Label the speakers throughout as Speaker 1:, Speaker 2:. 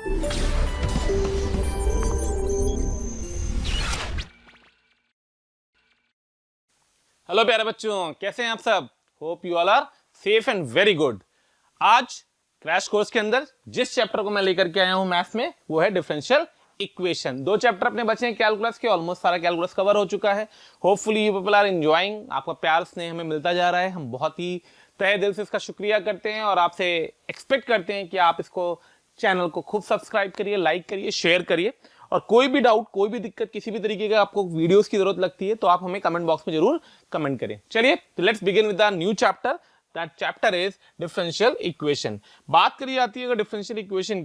Speaker 1: Hello प्यारे बच्चों, कैसे हैं आप सब? Hope you all are safe and very good. आज क्रैश कोर्स के अंदर जिस चैप्टर को मैं लेकर के आया हूं मैथ्स में, वो है डिफरेंशियल इक्वेशन। 2 चैप्टर अपने बचे हैं कैलकुलस के, ऑलमोस्ट सारा कैलकुलस कवर हो चुका है। Hopefully you people are enjoying. आपका प्यार स्नेह हमें मिलता जा रहा है, हम बहुत ही तहे दिल से इसका शुक्रिया करते हैं और आपसे एक्सपेक्ट करते हैं कि आप इसको चैनल को खूब सब्सक्राइब करिए, लाइक करिए, शेयर करिए। और कोई भी डाउट, कोई भी दिक्कत, किसी भी तरीके का आपको वीडियोस की जरूरत लगती है तो आप हमें कमेंट बॉक्स में जरूर कमेंट करें। चलिए let's begin with the new chapter. That chapter is differential equation. बात करी जाती है अगर डिफरेंशियल इक्वेशन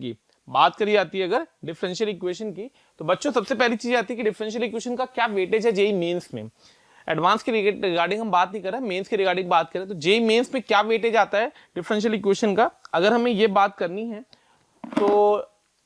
Speaker 1: की, तो बच्चों सबसे पहली चीज आती है कि डिफरेंशियल इक्वेशन का क्या वेटेज है जेईई मेंस में। एडवांस के रिगार्डिंग हम बात नहीं कर रहे, मेंस के रिगार्डिंग बात करें तो जेईई मेंस में क्या वेटेज आता है डिफरेंशियल इक्वेशन का, अगर हमें ये बात करनी है तो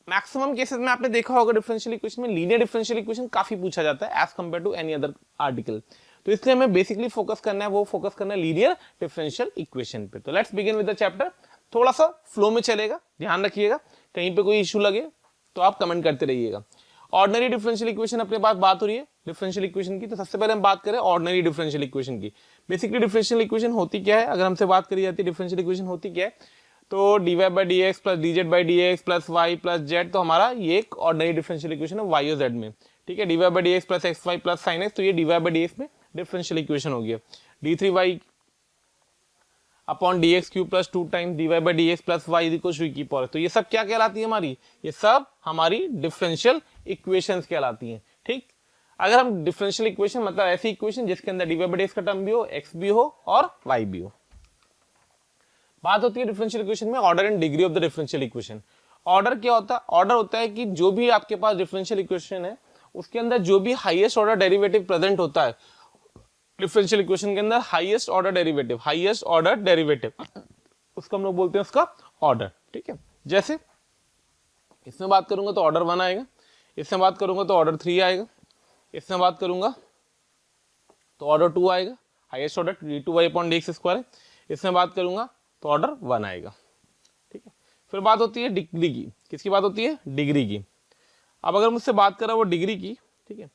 Speaker 1: मैक्सिमम केसेस में आपने देखा होगा डिफरेंशियल इक्वेशन में लीनियर डिफरेंशियल इक्वेशन काफी पूछा जाता है as compare to any other article. तो इसलिए हमें बेसिकली फोकस करना है लीनियर डिफरेंशियल इक्वेशन पे। तो let's begin with the chapter. थोड़ा सा फ्लो में चलेगा, ध्यान रखिएगा, कहीं पे कोई इशू लगे तो आप कमेंट करते रहिएगा। ऑर्डिनरी डिफरेंशियल इक्वेशन अपने पास बात हो रही है डिफरेंशियल इक्वेशन की, तो सबसे पहले हम बात करें ऑर्डिनरी डिफरेंशियल इक्वेशन की। बेसिकली डिफरेंशियल इक्वेशन होती क्या है, अगर हमसे बात करी जाती है डिफरेंशियल इक्वेशन होती क्या है, तो dy by dx plus dz by dx plus y plus z, तो हमारा ये एक ऑर्डिनरी डिफरेंशियल इक्वेशन है y और z में। ठीक है, dy by dx plus xy plus sin x, तो ये dy by dx में डिफरेंशियल इक्वेशन हो गया। d3y upon dx cube plus 2 times dy by dx plus y equal to की पावर, तो ये सब क्या कहलाती है हमारी, ये सब हमारी डिफरेंशियल इक्वेशंस कहलाती हैं। ठीक, अगर हम डिफरेंशियल इक्वेशन मतलब ऐसी इक्वेशन जिसके अंदर dy by dx का टर्म भी हो, x भी हो और y भी हो। बात होती है डिफरेंशियल इक्वेशन में order and degree of the differential equation. Order क्या होता है? ऑर्डर होता है कि जो भी आपके पास डिफरेंशियल इक्वेशन है उसके अंदर जो भी हाईएस्ट ऑर्डर डेरिवेटिव प्रेजेंट होता है डिफरेंशियल इक्वेशन के अंदर, हाईएस्ट ऑर्डर डेरिवेटिव उसको हम लोग बोलते हैं उसका ऑर्डर। ठीक है, जैसे इसमें बात करूंगा तो ऑर्डर 1 आएगा, इसमें बात करूंगा तो ऑर्डर 3 आएगा, इसमें बात करूंगा तो ऑर्डर 2 आएगा, highest order d2y upon dx square है, इसमें बात करूंगा तो ऑर्डर 1 आएगा। ठीक है, फिर बात होती है डिग्री की। किसकी बात होती है? डिग्री की। अब अगर मुझसे बात करा वो डिग्री की, ठीक है,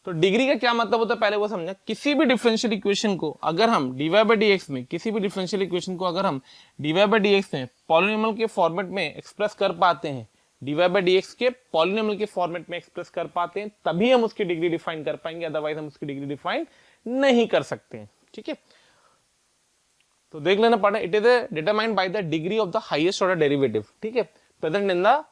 Speaker 1: तो डिग्री का क्या मतलब होता है पहले वो समझा। किसी भी डिफरेंशियल इक्वेशन को अगर हम dy by dx में, किसी भी डिफरेंशियल इक्वेशन को अगर हम dy by dx में पॉलिनोमियल के फॉर्मेट में एक्सप्रेस कर पाते हैं, dy by dx के पॉलिनोमियल के फॉर्मेट में एक्सप्रेस कर पाते हैं, तभी हम उसकी डिग्री डिफाइन कर पाएंगे, अदरवाइज हम उसकी डिग्री डिफाइन नहीं कर सकते हैं। ठीक है, तो देख लेना पड़ा, it is determined by the degree of the highest order derivative. ठीक है, present in the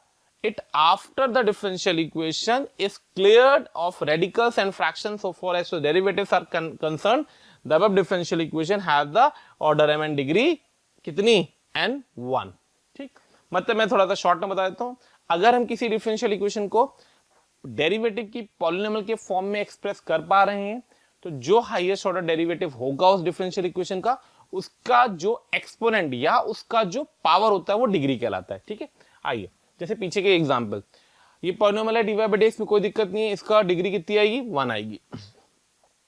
Speaker 1: it after the differential equation is cleared of radicals and fractions, so far as the derivatives are concerned the above differential equation has the order m and degree कितनी n1। ठीक, मतलब मैं थोड़ा सा short में बता देता हूं, अगर हम किसी डिफरेंशियल इक्वेशन को डेरिवेटिव की पॉलिनोमियल के फॉर्म में एक्सप्रेस कर पा रहे हैं तो जो हाईएस्ट ऑर्डर डेरिवेटिव होगा उस डिफरेंशियल इक्वेशन का, उसका जो एक्सपोनेंट या उसका जो पावर होता है वो डिग्री कहलाता है। ठीक है, आइए जैसे पीछे के एग्जांपल, ये पॉलिनोमियल है dy by dx में कोई दिक्कत नहीं है, इसका डिग्री कितनी आएगी? 1 आएगी।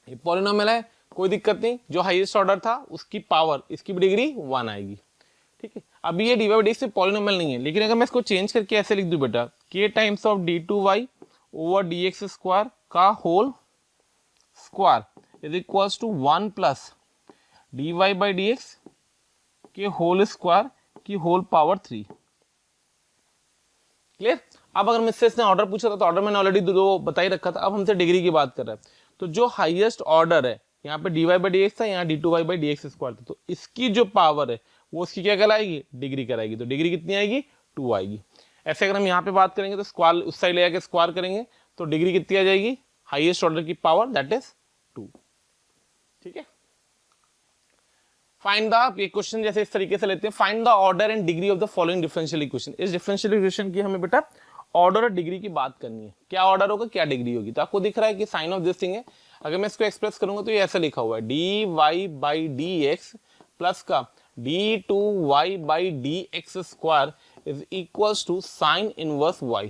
Speaker 1: ये पॉलिनोमियल है, कोई दिक्कत नहीं, जो हाईएस्ट ऑर्डर था उसकी पावर, इसकी भी डिग्री 1 आएगी। ठीक है, अभी ये dy by dx में पॉलिनोमियल नहीं है, लेकिन अगर मैं इसको चेंज करके ऐसे लिख दूं बेटा, k times of d2y over dx square का whole square is equals to 1 plus dy by dx के होल स्क्वायर की होल पावर 3। क्लियर? अब अगर मुझसे इसने ऑर्डर पूछा था तो ऑर्डर मैंने ऑलरेडी दो बता ही रखा था, अब हमसे डिग्री की बात कर रहा है। तो जो हाईएस्ट ऑर्डर है, यहाँ पे dy by dx था, यहाँ d2y by dx स्क्वायर था, तो इसकी जो पावर है वो उसकी क्या कहलाएगी? डिग्री कराएगी। तो डिग्री कितनी आएगी? 2 आएगी। ऐसे अगर हम यहाँ पे बात करेंगे तो स्क्वायर उस साइड ले जाकर स्क्वायर करेंगे तो डिग्री कितनी आ जाएगी? हाईएस्ट ऑर्डर की पावर दैट इज 2। ठीक है, फाइंड द, ये क्वेश्चन जैसे इस तरीके से लेते हैं, find the order and degree of the following differential equation. इस डिफरेंशियल इक्वेशन की हमें बेटा ऑर्डर और डिग्री की बात करनी है, क्या ऑर्डर होगा क्या डिग्री होगी। तो आपको दिख रहा है कि साइन ऑफ दिस थिंग है, अगर मैं इसको एक्सप्रेस करूंगा तो ये ऐसा लिखा हुआ है dy by dx प्लस का d2y by dx square is equals to sine inverse y।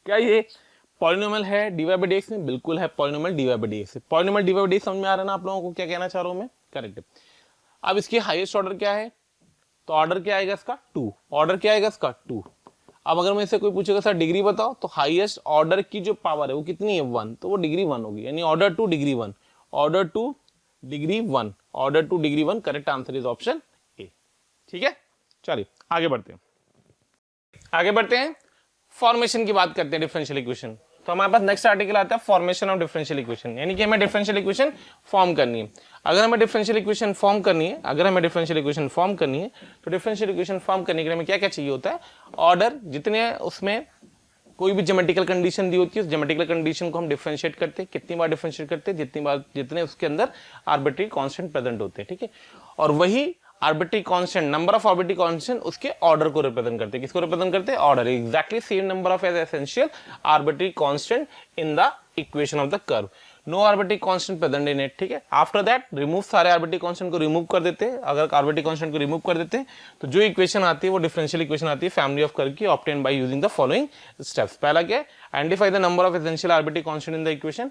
Speaker 1: क्या ये पॉलिनोमियल है dy by dx में? बिल्कुल है polynomial dy by dx। Polynomial dy by dx समझ में आ रहा है ना आप लोगों को, क्या कहना चाह रहा हूं मैं? करेक्ट। अब इसकी हाईएस्ट ऑर्डर क्या है, तो ऑर्डर क्या आएगा इसका? 2। ऑर्डर क्या आएगा इसका? 2। अब अगर मैं इससे कोई पूछेगा सर डिग्री बताओ, तो हाईएस्ट ऑर्डर की जो पावर है वो कितनी है 1, तो वो डिग्री 1 होगी, यानी order two degree 1, order two degree 1, order two degree 1, correct answer is option ए। ठीक है, चलिए आगे बढ़ते हैं। आगे बढ़ते हैं, फॉर्मेशन की बात करते हैं डिफरेंशियल इक्वेशन। तो हमारे पास नेक्स्ट आर्टिकल आता है फॉर्मेशन ऑफ डिफरेंशियल इक्वेशन, यानी कि हमें डिफरेंशियल इक्वेशन फॉर्म करनी है। अगर हमें डिफरेंशियल इक्वेशन फॉर्म करनी है, अगर हमें डिफरेंशियल इक्वेशन फॉर्म करनी है, तो डिफरेंशियल इक्वेशन फॉर्म करने के लिए हमें क्या क्या चाहिए होता है, ऑर्डर, जितने उसमें कोई भी ज्योमेट्रिकल कंडीशन दी होती है, उस ज्योमेट्रिकल कंडीशन को हम डिफरेंशिएट करते हैं, कितनी बार डिफरेंशिएट करते हैं, जितने उसके अंदर आर्बिट्री कांस्टेंट प्रेजेंट होते हैं। ठीक है, और वही arbitrary constant, number of arbitrary constant उसके ऑर्डर को रिप्रेजेंट करते हैं। किसको रिप्रेजेंट करते हैं, order, exactly same number of essential arbitrary constant in the equation of the curve, no arbitrary constant present in it. ठीक है, आफ्टर दैट रिमूव, सारे आर्बिट्री कांस्टेंट को रिमूव कर देते हैं। अगर आर्बिट्री कांस्टेंट को रिमूव कर देते हैं तो जो इक्वेशन आती है वो डिफरेंशियल इक्वेशन आती है फैमिली ऑफ कर्व की, obtain by using the following steps. पहला क्या है, identify the number of essential arbitrary constant in the equation.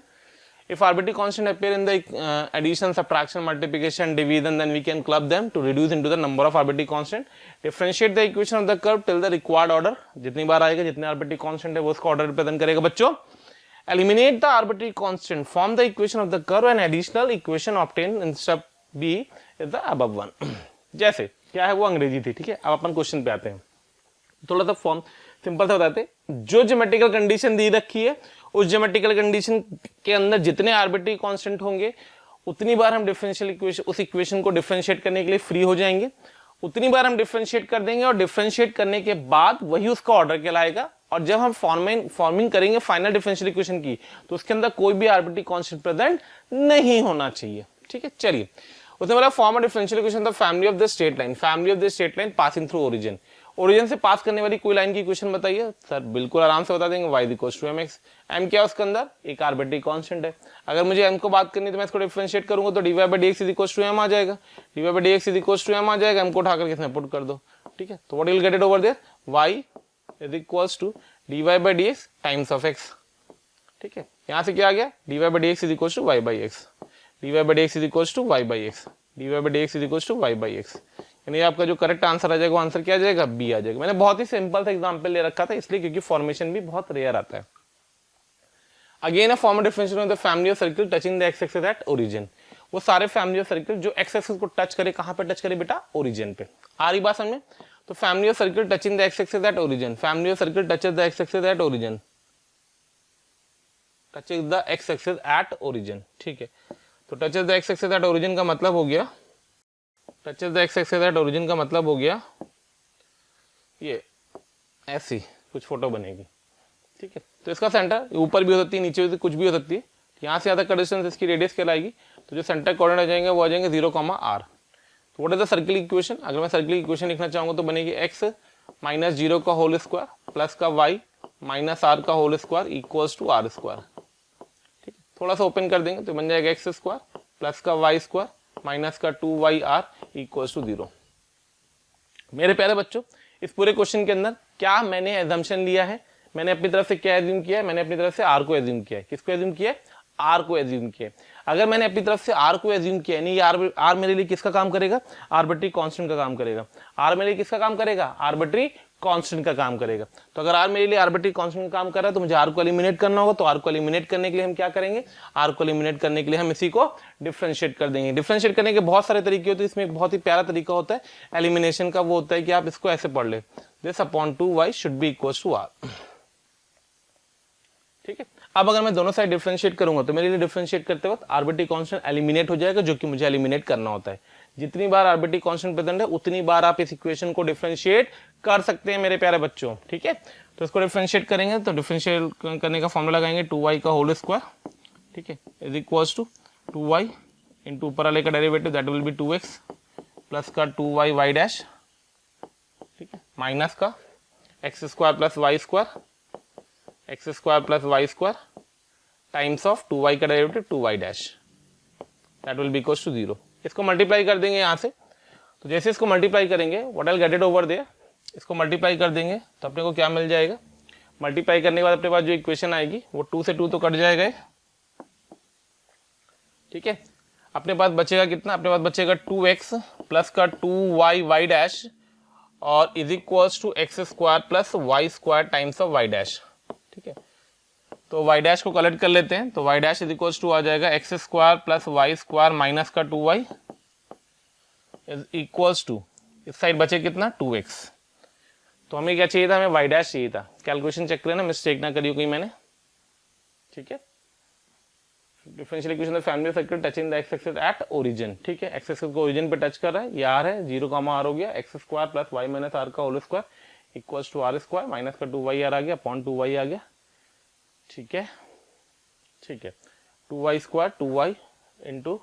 Speaker 1: If arbitrary constant appear in the addition, subtraction, multiplication, division, then we can club them to reduce into the number of arbitrary constant. Differentiate the equation of the curve till the required order. जितनी बार आएगा, जितने arbitrary constant है वो उसका order represent करेगा बच्चों। Eliminate the arbitrary constant, form the equation of the curve, and additional equation obtained in step B is the above one. जैसे क्या है वो अंग्रेजी थी, ठीक है। अब अपन क्वेश्चन पे आते हैं, थोड़ा सा फॉर्म सिंपल सा बताते हैं। जो ज्योमेट्रिकल कंडीशन दी रखी है, उस ज्योमेट्रिकल कंडीशन के अंदर जितने आर्बिट्री कांस्टेंट होंगे उतनी बार हम डिफरेंशियल इक्वेशन, उस इक्वेशन को डिफरेंशिएट करने के लिए फ्री हो जाएंगे, उतनी बार हम डिफरेंशिएट कर देंगे, और डिफरेंशिएट करने के बाद वही उसका ऑर्डर कहलाएगा। और जब हम फॉर्मिंग करेंगे फाइनल डिफरेंशियल इक्वेशन की, तो उसके अंदर कोई भी आर्बिट्री कांस्टेंट प्रेजेंट नहीं होना चाहिए। ठीक है, चलिए उसने बोला form a differential equation the family of the straight line, family of the straight line passing through origin. Origin से पास करने वाली कोई लाइन की इक्वेशन बताइए। सर बिल्कुल आराम से बता देंगे, y equals to mx। m क्या है उसके अंदर, एक आर्बिट्री कांस्टेंट है। अगर मुझे m को बात करनी है तो मैं इसको डिफरेंशिएट करूंगा तो dy by dx equals to m आ जाएगा, dy by dx equals to m आ जाएगा। m को उठाकर किसमें पुट कर दो, ठीक है। तो what you will get it over there, y equals to dy by dx times of x। ठीक है, यहां से क्या आ गया, dy by dx equals to y by x, dy by dx equals to y by x, dy by dx equals to y by x। यानी आपका जो correct answer आ जाएगा वो आंसर क्या आ जाएगा, बी आ जाएगा। मैंने बहुत ही सिंपल सा एग्जांपल ले रखा था इसलिए, क्योंकि फॉर्मेशन भी बहुत रेयर आता है। Again a form of differential of the family of circle touching the x axis at origin. वो सारे फैमिली ऑफ सर्किल जो एक्स एक्सिस को टच करे, कहां पे टच करे बेटा, ओरिजिन पे। आ रही बात समझ? तो family of circle touching the x axis at origin, family of circle touches the x axis at origin, touches the x axis at origin. ठीक है, तो touches the x axis at origin का मतलब हो गया, touches the x axis at origin का मतलब हो गया ये ऐसी कुछ फोटो बनेगी। ठीक है, तो इसका सेंटर ऊपर भी हो सकती है, नीचे भी, कुछ भी हो सकती है। यहाँ से ज्यादा का डिस्टेंस इसकी रेडियस कहलाएगी। तो जो सेंटर कोऑर्डिनेट आ जाएंगे वो आ जाएंगे 0,r। तो what is the circle equation, अगर मैं सर्किल इक्वेशन लिखना चाहूंगा तो बनेगी x माइनस 0 का होल स्क्वायर प्लस का y माइनस r का whole square equals to r square. ठीक है, थोड़ा सा ओपन कर देंगे तो बन जाएगा x स्क्वायर प्लस का y स्क्वायर माइनस का 2yr इक्वल्स टू 0। मेरे प्यारे बच्चों, इस पूरे क्वेश्चन के अंदर क्या मैंने एजम्पशन लिया है, मैंने अपनी तरफ से क्या एज्यूम किया है, मैंने अपनी तरफ से r को एज्यूम किया है। किसको एज्यूम किया है, r को एज्यूम किया है। अगर मैंने अपनी तरफ से r को एज्यूम किया है, नहीं r मेरे लिए किसका काम करेगा, आर्बिट्री कांस्टेंट का काम करेगा। r मेरे लिए किसका काम करेगा, आर्बिट्री कांस्टेंट का काम करेगा। तो अगर r मेरे लिए आर्बिट्री कांस्टेंट का काम कर रहा है तो मुझे r को एलिमिनेट करना होगा। तो r को एलिमिनेट करने के लिए हम क्या करेंगे, r को एलिमिनेट करने के लिए हम इसी को डिफरेंशिएट कर देंगे। डिफरेंशिएट करने के बहुत सारे तरीके होते हैं, इसमें एक बहुत ही प्यारा तरीका होता है एलिमिनेशन का, वो होता है कि आप इसको ऐसे पढ़ ले, this upon 2y should be equals to r। ठीक है, अब अगर मैं दोनों साइड डिफरेंशिएट करूंगा तो मेरे लिए डिफरेंशिएट करते वक्त आर्बिट्री कांस्टेंट एलिमिनेट हो जाएगा, जो कि मुझे एलिमिनेट करना होता है। जितनी बार आर्बिट्री कांस्टेंट प्रेजेंट है उतनी बार आप इस इक्वेशन को डिफरेंशिएट कर सकते हैं मेरे प्यारे बच्चों। ठीक है, तो इसको डिफरेंशिएट करेंगे तो डिफरेंशिएट करने का फॉर्मूला लगाएंगे 2y का होल स्क्वायर, ठीक है, is equals to 2y into ऊपर वाले का derivative that will be 2x plus का 2y y डैश, ठीक है, माइनस का x square plus y square, x square plus Y square times of 2y का derivative 2y dash, that will be equals to 0। इसको multiply कर देंगे यहाँ से, तो जैसे इसको मल्टीप्लाई करेंगे what I will get it over there, इसको मल्टीप्लाई कर देंगे तो अपने को क्या मिल जाएगा, मल्टीप्लाई करने के बाद अपने पास जो इक्वेशन आएगी वो 2 से 2 तो कट जाएगा। ठीक है, अपने पास बचेगा कितना, अपने पास बचेगा 2x प्लस का 2y y डैश और is equals to x square plus Y square times of y dash. ठीक है, तो वाई डैश को कलेक्ट कर लेते हैं, तो y dash is equals to आ जाएगा x square plus Y square minus का 2y इज इक्वल्स टू, इस साइड बचे कितना 2x। तो हमें क्या चाहिए था, हमें वाई डैश चाहिए था। कैलकुलेशन चेक करें ना, मिस्टेक ना करियो कोई मैंने। ठीक है, differential equation family circle touching the x axis at origin. ठीक है, एक्स एक्सिस को ओरिजिन पे टच कर रहा है, ये आर है, 0 कामा आर हो गया, x square plus y minus r का whole square equals to r square minus का 2y आर आ गया अपॉन 2y आ गया। ठीक है, ठीक है, 2y square 2y into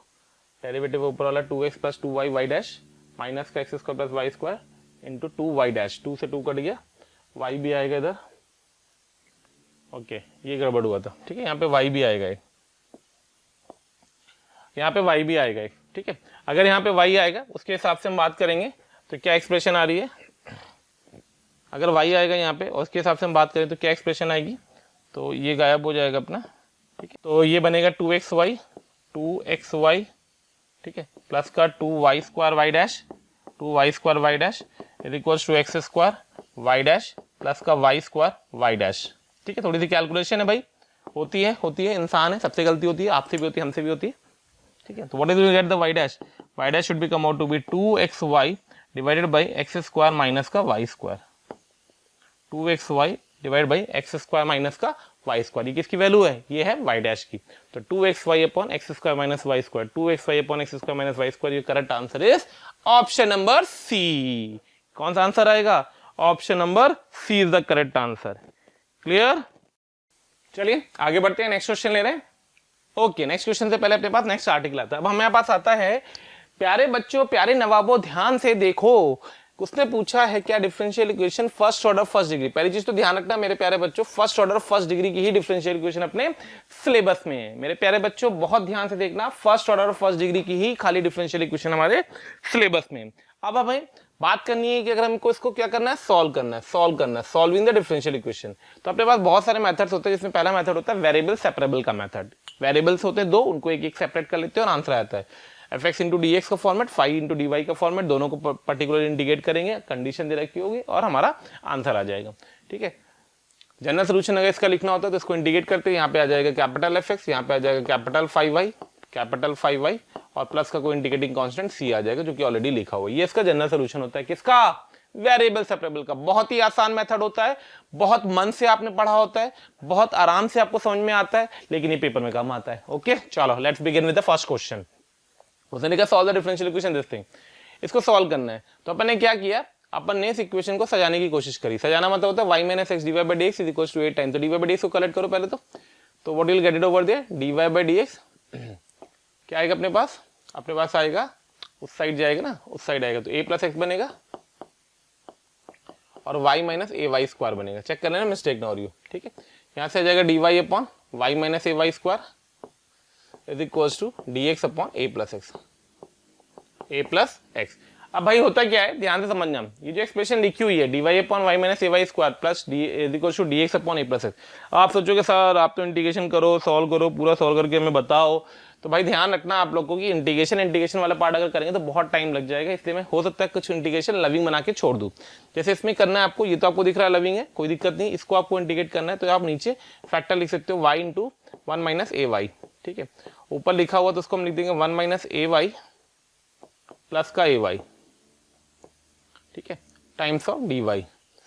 Speaker 1: derivative ऊपर वाला 2x plus 2y y dash minus का x square plus Y square into 2y dash, 2 से 2 कट गया, y भी आएगा इधर। ओके, ये गड़बड़ हुआ था। ठीक है, यहाँ पे y भी आएगा, यहाँ पे y भी आएगा। ठीक है, अगर यहाँ पे y आएगा उसके हिसाब से हम बात करेंगे तो क्या एक्सप्रेशन आ रही है। अगर y आएगा यहाँ पे और उसके हिसाब से हम बात करें तो क्या एक्सप्रेशन आएगी, तो ये गायब हो जाएगा अपना। ठीक है, तो ये बनेगा 2xy 2xy, ठीक है, प्लस का 2y square y dash 2y square y dash is equals to x square y dash plus का y स्क्वायर वाई डैश। ठीक है, थोड़ी सी कैलकुलेशन है भाई, होती है, इंसान है, सबसे गलती होती है, आपसे भी होती है, हमसे भी होती है। ठीक है, तो what is we get the Y dash, Y dash should be come out to be 2xy divided by x square minus का Y square, 2xy divide by x square minus का वाई स्क्वायर। ये किसकी value है, ये है Y dash की। तो 2xy upon x square minus y square, 2xy upon x square minus y square, ये correct answer is option number C. कौन सा आंसर आएगा, option number C is the correct answer. Clear, चलिए आगे बढ़ते हैं, नेक्स्ट क्वेश्चन ले रहे हैं। ओके, नेक्स्ट क्वेश्चन से पहले अपने पास नेक्स्ट आर्टिकल आता है। अब हमारे पास आता है, प्यारे बच्चों प्यारे नवाबों ध्यान से देखो, उसने पूछा है क्या differential equation first order first degree. पहली चीज तो ध्यान रखना मेरे प्यारे बच्चों, फर्स्ट ऑर्डर फर्स्ट डिग्री की ही डिफरेंशियल इक्वेशन अपने सिलेबस में है। मेरे प्यारे बच्चों बहुत ध्यान से देखना, फर्स्ट ऑर्डर फर्स्ट डिग्री की ही खाली डिफरेंशियल इक्वेशन हमारे सिलेबस में। अब हमें बात करनी है कि अगर हमको इसको क्या करना है, सॉल्व करना है, सॉल्विंग द डिफरेंशियल इक्वेशन। तो अपने पास बहुत सारे मेथड्स होते हैं, जिसमें पहला मेथड होता है वेरिएबल सेपरेबल का मेथड। वेरिएबल्स होते हैं दो, उनको एक एक सेपरेट कर लेते हैं और आंसर आता है। fx इंटू डी एक्स का format, phi into d y का फॉर्मेट, दोनों को पर्टिकुलर इंडिकेट करेंगे, कंडीशन दे रखी होगी और हमारा आंसर आ जाएगा। ठीक है, जनरल सोल्यूशन अगर इसका लिखना होता है तो इसको इंडिकेट करते हैं, यहाँ पे आ जाएगा कैपिटल fx, यहाँ पे आ जाएगा कैपिटल 5y और प्लस का कोई इंडिकेटिंग कांस्टेंट c आ जाएगा, जो कि ऑलरेडी लिखा हुआ है। ये इसका जनरल सोल्यूशन होता है, किसका, वेरिएबल सेपरेबल का। बहुत ही आसान मेथड होता है, बहुत मन से आपने पढ़ा होता है, बहुत आराम से आपको समझ में आता है, लेकिन ये पेपर में कम आता है। ओके, चलो let's begin with the first question. उसने लिखा solve the differential equation this thing, इसको सॉल्व करना है। तो अपन ने क्या किया, अपन ने इस इक्वेशन को सजाने की कोशिश करी। सजाना मतलब होता है y minus x d y by d x is equal to 8 time. तो d y by d x को कलेक्ट करो पहले तो what will get it over there, d y by d x क्या आएगा अपने पास आएगा, उस साइड जाएगा ना, उस साइड आएगा तो a प्लस एक्स बनेगा और y minus a y square बनेगा। चेक करना है, मिस्टेक ना हो रही हो। ठीक है, यहाँ से आ जाएगा d y upon y minus a y square is equal to d x upon a plus x. अब भाई होता क्या है, ध्यान से समझना, ये जो एक्सप्रेशन लिखी हुई है d y upon y minus a y square plus d is equal to d x upon a plus x. आप सोचोगे सर आप तो इंटीग्रेशन करो, सॉल्व करो, पूरा सॉल्व करके हमें बताओ। तो भाई ध्यान रखना आप लोगों की, इंटीग्रेशन वाला पार्ट अगर करेंगे तो बहुत टाइम लग जाएगा, इसलिए मैं हो सकता है कुछ इंटीग्रेशन लविंग बना के छोड़ दूं। जैसे इसमें करना है आपको, ये तो आपको दिख रहा है लविंग है, कोई दिक्कत नहीं, इसको आपको इंटीग्रेट करना है तो आप नीचे फैक्टर लिख सकते हो Y into 1 minus a y. ठीक है, ऊपर लिखा हुआ तो उसको हम लिख देंगे 1 माइनस ए वाई प्लस का ए वाई। ठीक है, times of d y,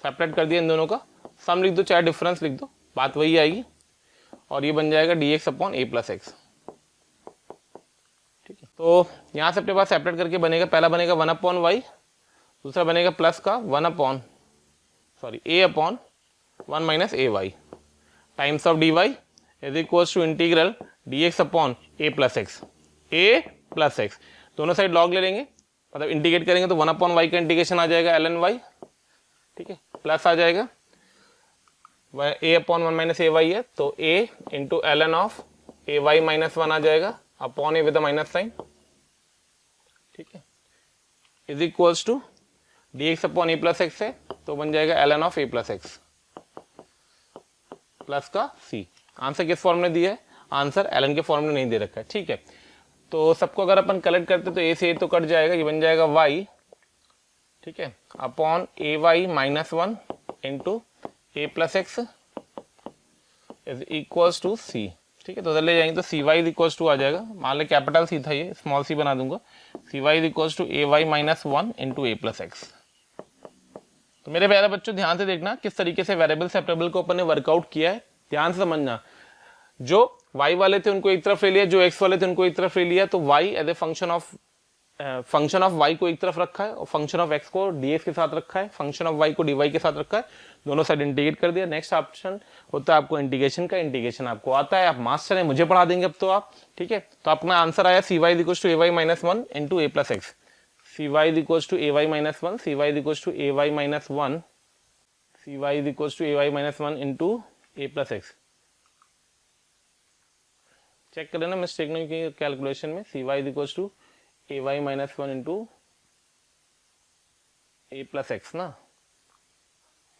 Speaker 1: separate कर दिया इन दोनों का, सम लिख दो चाहे डिफरेंस लिख दो, बात वही आएगी और ये बन जाएगा D x upon a plus x. ठीक है, तो यहाँ से अपने पास सेपरेट करके बनेगा, पहला बनेगा 1 अपॉन वाई, दूसरा बनेगा प्लस का a upon 1 minus a y times of d y is equal to integral d x upon a plus x. दोनों साइड लॉग ले लेंगे, मतलब इंटीग्रेट करेंगे तो 1 अपॉन वाई का इंटीग्रेशन आ जाएगा ln y। ठीक है, प्लस आ जाएगा a upon 1 minus a y है तो a into ln of a y minus 1 आ जाएगा upon a with minus sign. ठीक है, is equals to d x upon a plus x है तो बन जाएगा ln of a plus x plus का c। आंसर किस फॉर्म में दिया है, आंसर ln के फॉर्म में नहीं दे रखा है। ठीक है, तो सबको अगर अपन कलेक्ट करते तो ए से ए तो कट जाएगा, ये बन जाएगा y। ठीक है, upon a y minus one into a plus x is equals to c. ठीक है, तो उधर ले जाएंगे तो c y is equals to आ जाएगा, मान ले कैपिटल सी था, ये स्मॉल सी बना दूंगा, c y is equals to a y minus one into a plus x. तो मेरे प्यारे बच्चों ध्यान से देखना किस तरीके से वेरिएबल सेपरेबल को अपन ने वर्कआउट किया है, ध्यान से समझना। जो y वाले थे उनको एक तरफ ले लिया, जो x वाले थे उनको एक तरफ ले लिया, तो y as a function of y को एक तरफ रखा है और फंक्शन ऑफ x को dx के साथ रखा है, फंक्शन ऑफ y को dy के साथ रखा है, दोनों साइड इंटीग्रेट कर दिया। नेक्स्ट ऑप्शन होता है आपको इंटीग्रेशन का, इंटीग्रेशन आपको आता है, आप मास्टर है, मुझे पढ़ा देंगे अब तो आप। ठीक है, तो अपना आंसर आया c y equals to a y minus one into a plus x, c y equals to a y minus one, c y equals to a y minus one, c y equals to a y minus one into a plus x. Check कर लेना mistake नहीं की calculation में, c y equals to a y minus one into a plus x ना।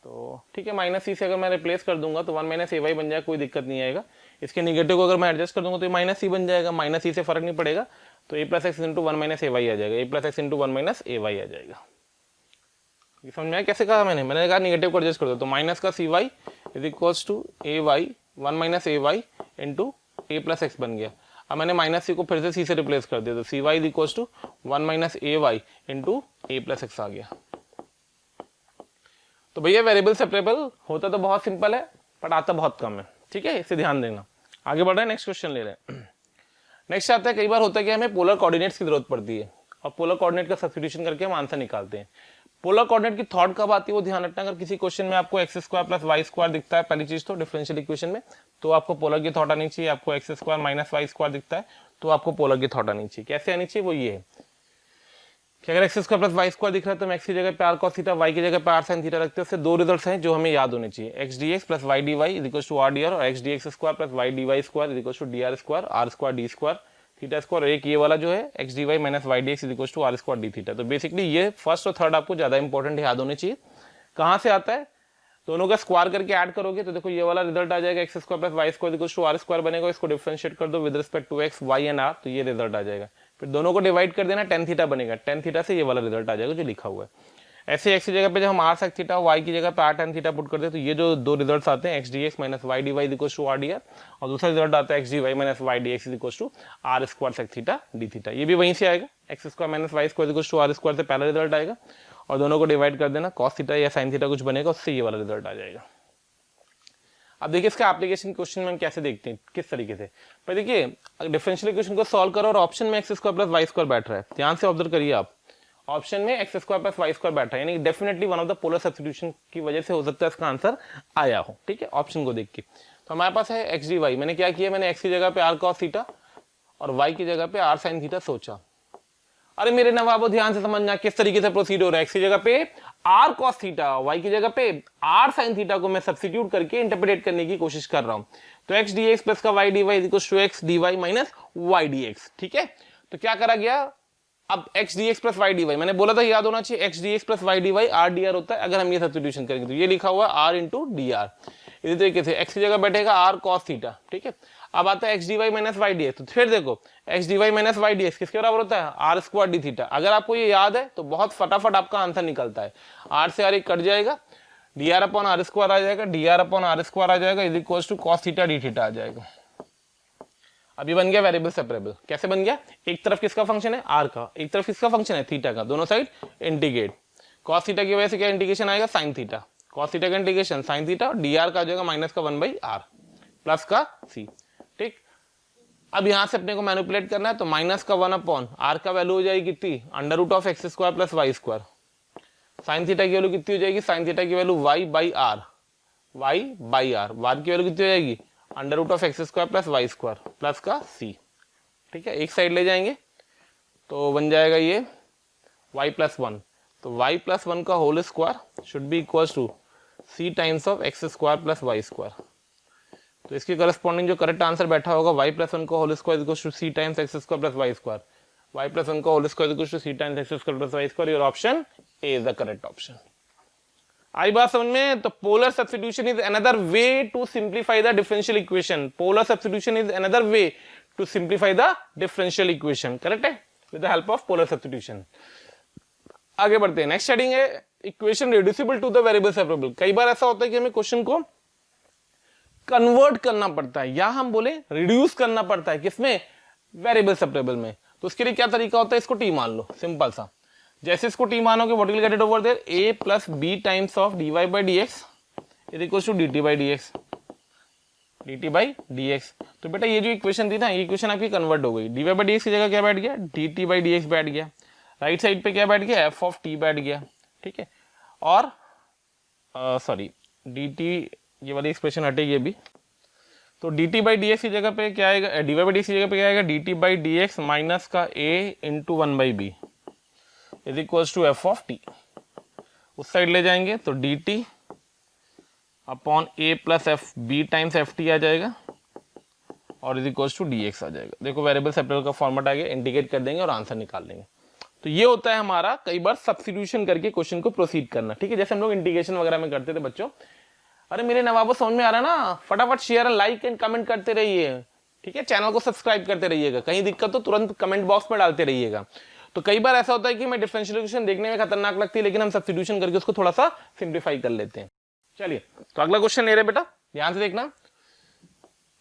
Speaker 1: तो ठीक है, minus सी से अगर मैं रिप्लेस कर दूंगा तो वन माइनस ए वाई बन जाएगा, कोई दिक्कत नहीं आएगा। इसके निगेटिव को अगर मैं एडजस्ट कर दूंगा तो माइनस सी बन जाएगा, माइनस सी से फर्क नहीं पड़ेगा, तो a plus x into one minus a y आ जाएगा, a plus x into one minus a y आ जाएगा। ये समझ में आया कैसे कहा मैंने कहा निगेटिव को एडजस्ट कर दो, तो माइनस का c y is equals to a y one minus a y into a plus x बन गया। अब मैंने माइनस सी को फिर से सी से रिप्लेस कर दिया, तो c y equals to one minus a y into a plus x आ गया। तो भैया वेरिएबल सेपरेबल होता तो बहुत सिंपल है, बट आता बहुत कम है। ठीक है, इसे ध्यान देना। आगे बढ़ रहे हैं, नेक्स्ट क्वेश्चन ले रहे हैं। नेक्स्ट आता है, कई बार होता है कि हमें पोलर कोऑर्डिनेट्स की जरूरत पड़ती है और पोलर कोऑर्डिनेट का सब्स्टिट्यूशन करके हम आंसर निकालते हैं। पोलर कोऑर्डिनेट की थॉट कब आती है वो ध्यान रखना। अगर किसी क्वेश्चन में आपको x square plus Y square दिखता है, पहली चीज तो डिफरेंशियल इक्वेशन में, तो आपको पोलर की थॉट आनी चाहिए। आपको x square minus y square दिखता है तो आपको पोलर की थॉट आनी चाहिए। कैसे आनी चाहिए वो ये है कि अगर x square plus Y square दिख रहा है तो हम एक्स की जगह पे आर कॉस थीटा, वाई की जगह पे आर साइन थीटा रखते हैं। उससे दो रिजल्ट्स हैं जो हमें याद होने चाहिए, x d x plus y d y is equals to r d r, और x d x square plus y d y square is equals to d r square, r square d square theta square. एक ये वाला जो है x d y minus y d x is equals to r square d theta. तो basically ये first और third आपको ज्यादा इंपॉर्टेंट याद होने चाहिए। कहाँ से आता है, दोनों का स्क्वायर करके ऐड करोगे तो देखो ये वाला रिजल्ट आ जाएगा, x square plus Y square equals to r square बनेगा। इसको डिफरेंशिएट कर दो with respect to x y and r, तो ये रिजल्ट आ जाएगा। फिर दोनों को डिवाइड कर देना, टेन थीटा बनेगा, टेन थीटा से ये वाला रिजल्ट आ जाएगा जो लिखा हुआ है। ऐसे एक्स की जगह पे जब हम आर सेक थीटा, वाई की जगह पे आर टेन थीटा पुट करते हैं तो ये जो दो रिजल्ट्स आते हैं, x d x minus y d y equals to r d r, और दूसरा रिजल्ट आता है x d y minus y d x equals to r square sec theta d theta. ये भी वहीं से आएगा, x square minus y square equals to r square से पहला रिजल्ट आएगा, और दोनों को डिवाइड कर देना, कॉस थीटा या साइन थीटा कुछ बनेगा, उससे ये वाला रिजल्ट आ जाएगा। अब देखिए इसका एप्लीकेशन क्वेश्चन में हम कैसे देखते हैं, किस तरीके से। पर देखिए डिफरेंशियल इक्वेशन को सॉल्व करो और ऑप्शन में x square plus Y square बैठ रहा है, ध्यान से ऑब्जर्व करिए आप, ऑप्शन में x square plus Y square बैठा है, यानी definitely one of the polar substitution की वजह से हो सकता है इसका आंसर आया हो। ठीक है, ऑप्शन को देख के तो हमारे पास है एक्स डी वाई, मैंने क्या किया, मैंने एक्स की जगह पे आर कॉस थीटा और वाई की जगह पे आर साइन थीटा सोचा। अरे मेरे नवाबो ध्यान से समझना किस तरीके से प्रोसीड हो रहा है, एक्स की जगह पे आर कॉस थीटा, वाई की जगह पे आर साइन थीटा को मैं सब्स्टिट्यूट करके इंटरप्रेट करने की कोशिश कर रहा हूं। तो एक्स डी एक्स प्लस का y d y equals to x d y minus y d x. ठीक है, तो क्या करा गया, अब x d x plus y d y मैंने बोला था याद होना चाहिए, x d x plus y d y r d r होता है। अगर हम ये सब्स्टिट्यूशन करेंगे तो ये लिखा हुआ आर इंटू डी आर, इसी तरीके से एक्स की जगह बैठेगा आर कॉस थीटा। ठीक है, अब आता है x d y minus y d x, तो फिर देखो x d y minus y d x किसके बराबर होता है, आर स्क्वायर डी थीटा। अगर आपको ये याद है तो बहुत फटाफट आपका आंसर निकलता है, आर से आर एक कट जाएगा, d r upon r square आ जाएगा, d r upon r square आ जाएगा, is equals to cos theta d theta आ जाएगा। अब ये बन गया वेरिएबल सेपरेबल। कैसे बन गया, एक तरफ किसका फंक्शन है आर का, एक तरफ किसका फंक्शन है थीटा का, दोनों साइड इंटीग्रेट। कॉस थीटा की वजह से क्या इंटीग्रेशन आएगा, साइन थीटा, कॉस थीटा का integration sine theta, D R का आ जाएगा माइनस का वन बाई आर प्लस का सी। ठीक, अब यहां से अपने को मैनिपुलेट करना है, तो माइनस का वन अपॉन आर का वैल्यू हो जाएगी कितनी, under root of x square plus Y square. Sine theta की वैल्यू कितनी हो जाएगी, साइन थीटा की value Y by R, Y by R, R की वैल्यू कितनी हो जाएगी, under root of x square plus Y square plus का सी। ठीक है, एक साइड ले जाएंगे तो बन जाएगा ये वाई प्लस वन, तो वाई प्लस वन का whole square should be equals to c times of x square plus Y square. तो इसके करस्पॉन्डिंग जो करेक्ट आंसर बैठा होगा, वाई प्लस वन का whole square equals to c times x square plus Y square, y plus one का whole square equals to c times x square plus Y square. Your option A is the correct option. आई बात समझ में, तो polar substitution is another way to simplify the differential equation, polar substitution is another way to simplify the differential equation, correct है, with the help of polar substitution. आगे बढ़ते हैं, next heading है equation reducible to the variable separable. कई बार ऐसा होता है कि हमें क्वेश्चन को कन्वर्ट करना पड़ता है या हम बोले रिड्यूस करना पड़ता है, किसमें, वेरिएबल सेपरेबल में। तो उसके लिए क्या तरीका होता है, इसको टी मान लो, सिंपल सा। जैसे इसको टी मानोगे, what will get it over there, a plus b times of dy by d x is equal to dt by d x, dt by d x. तो बेटा ये जो इक्वेशन थी ना, ये इक्वेशन आपकी कन्वर्ट हो गई, dy बाई डी एक्स की जगह क्या बैठ गया, dt बाई डी एक्स बैठ गया, राइट साइड पे क्या बैठ गया, f ऑफ t बैठ गया, ठीक है। और सॉरी dt, ये वाली एक्सप्रेशन हटेगी अभी, तो dt बाई डी एक्स की जगह पे क्या आएगा, dy बाई डी एक्स की जगह पे क्या आएगा, dt by d x minus का a into one by b is equal to f of t. उस साइड ले जाएंगे तो dt upon a plus f b times f t आ जाएगा और is equal to d x आ जाएगा। देखो वेरिएबल सेपरेबल का फॉर्मेट आ गया, इंटीग्रेट कर देंगे और आंसर निकाल लेंगे। तो ये होता है हमारा कई बार सब्स्टिट्यूशन करके क्वेश्चन को प्रोसीड करना, ठीक है। जैसे हम लोग इंटीग्रेशन वगैरह में करते थे बच्चों। अरे मेरे नवाबो समझ में आ रहा है ना, फटाफट शेयर लाइक एंड कमेंट करते रहिए, ठीक है। चैनल को सब्सक्राइब करते रहिएगा, कहीं दिक्कत हो तुरंत कमेंट बॉक्स में डालते रहिएगा। तो कई बार ऐसा होता है कि मैं डिफरेंशियल इक्वेशन देखने में खतरनाक लगती है, लेकिन हम सब्स्टिट्यूशन करके उसको थोड़ा सा सिंप्लीफाई कर लेते हैं। चलिए तो अगला क्वेश्चन ले रहे बेटा, ध्यान से देखना।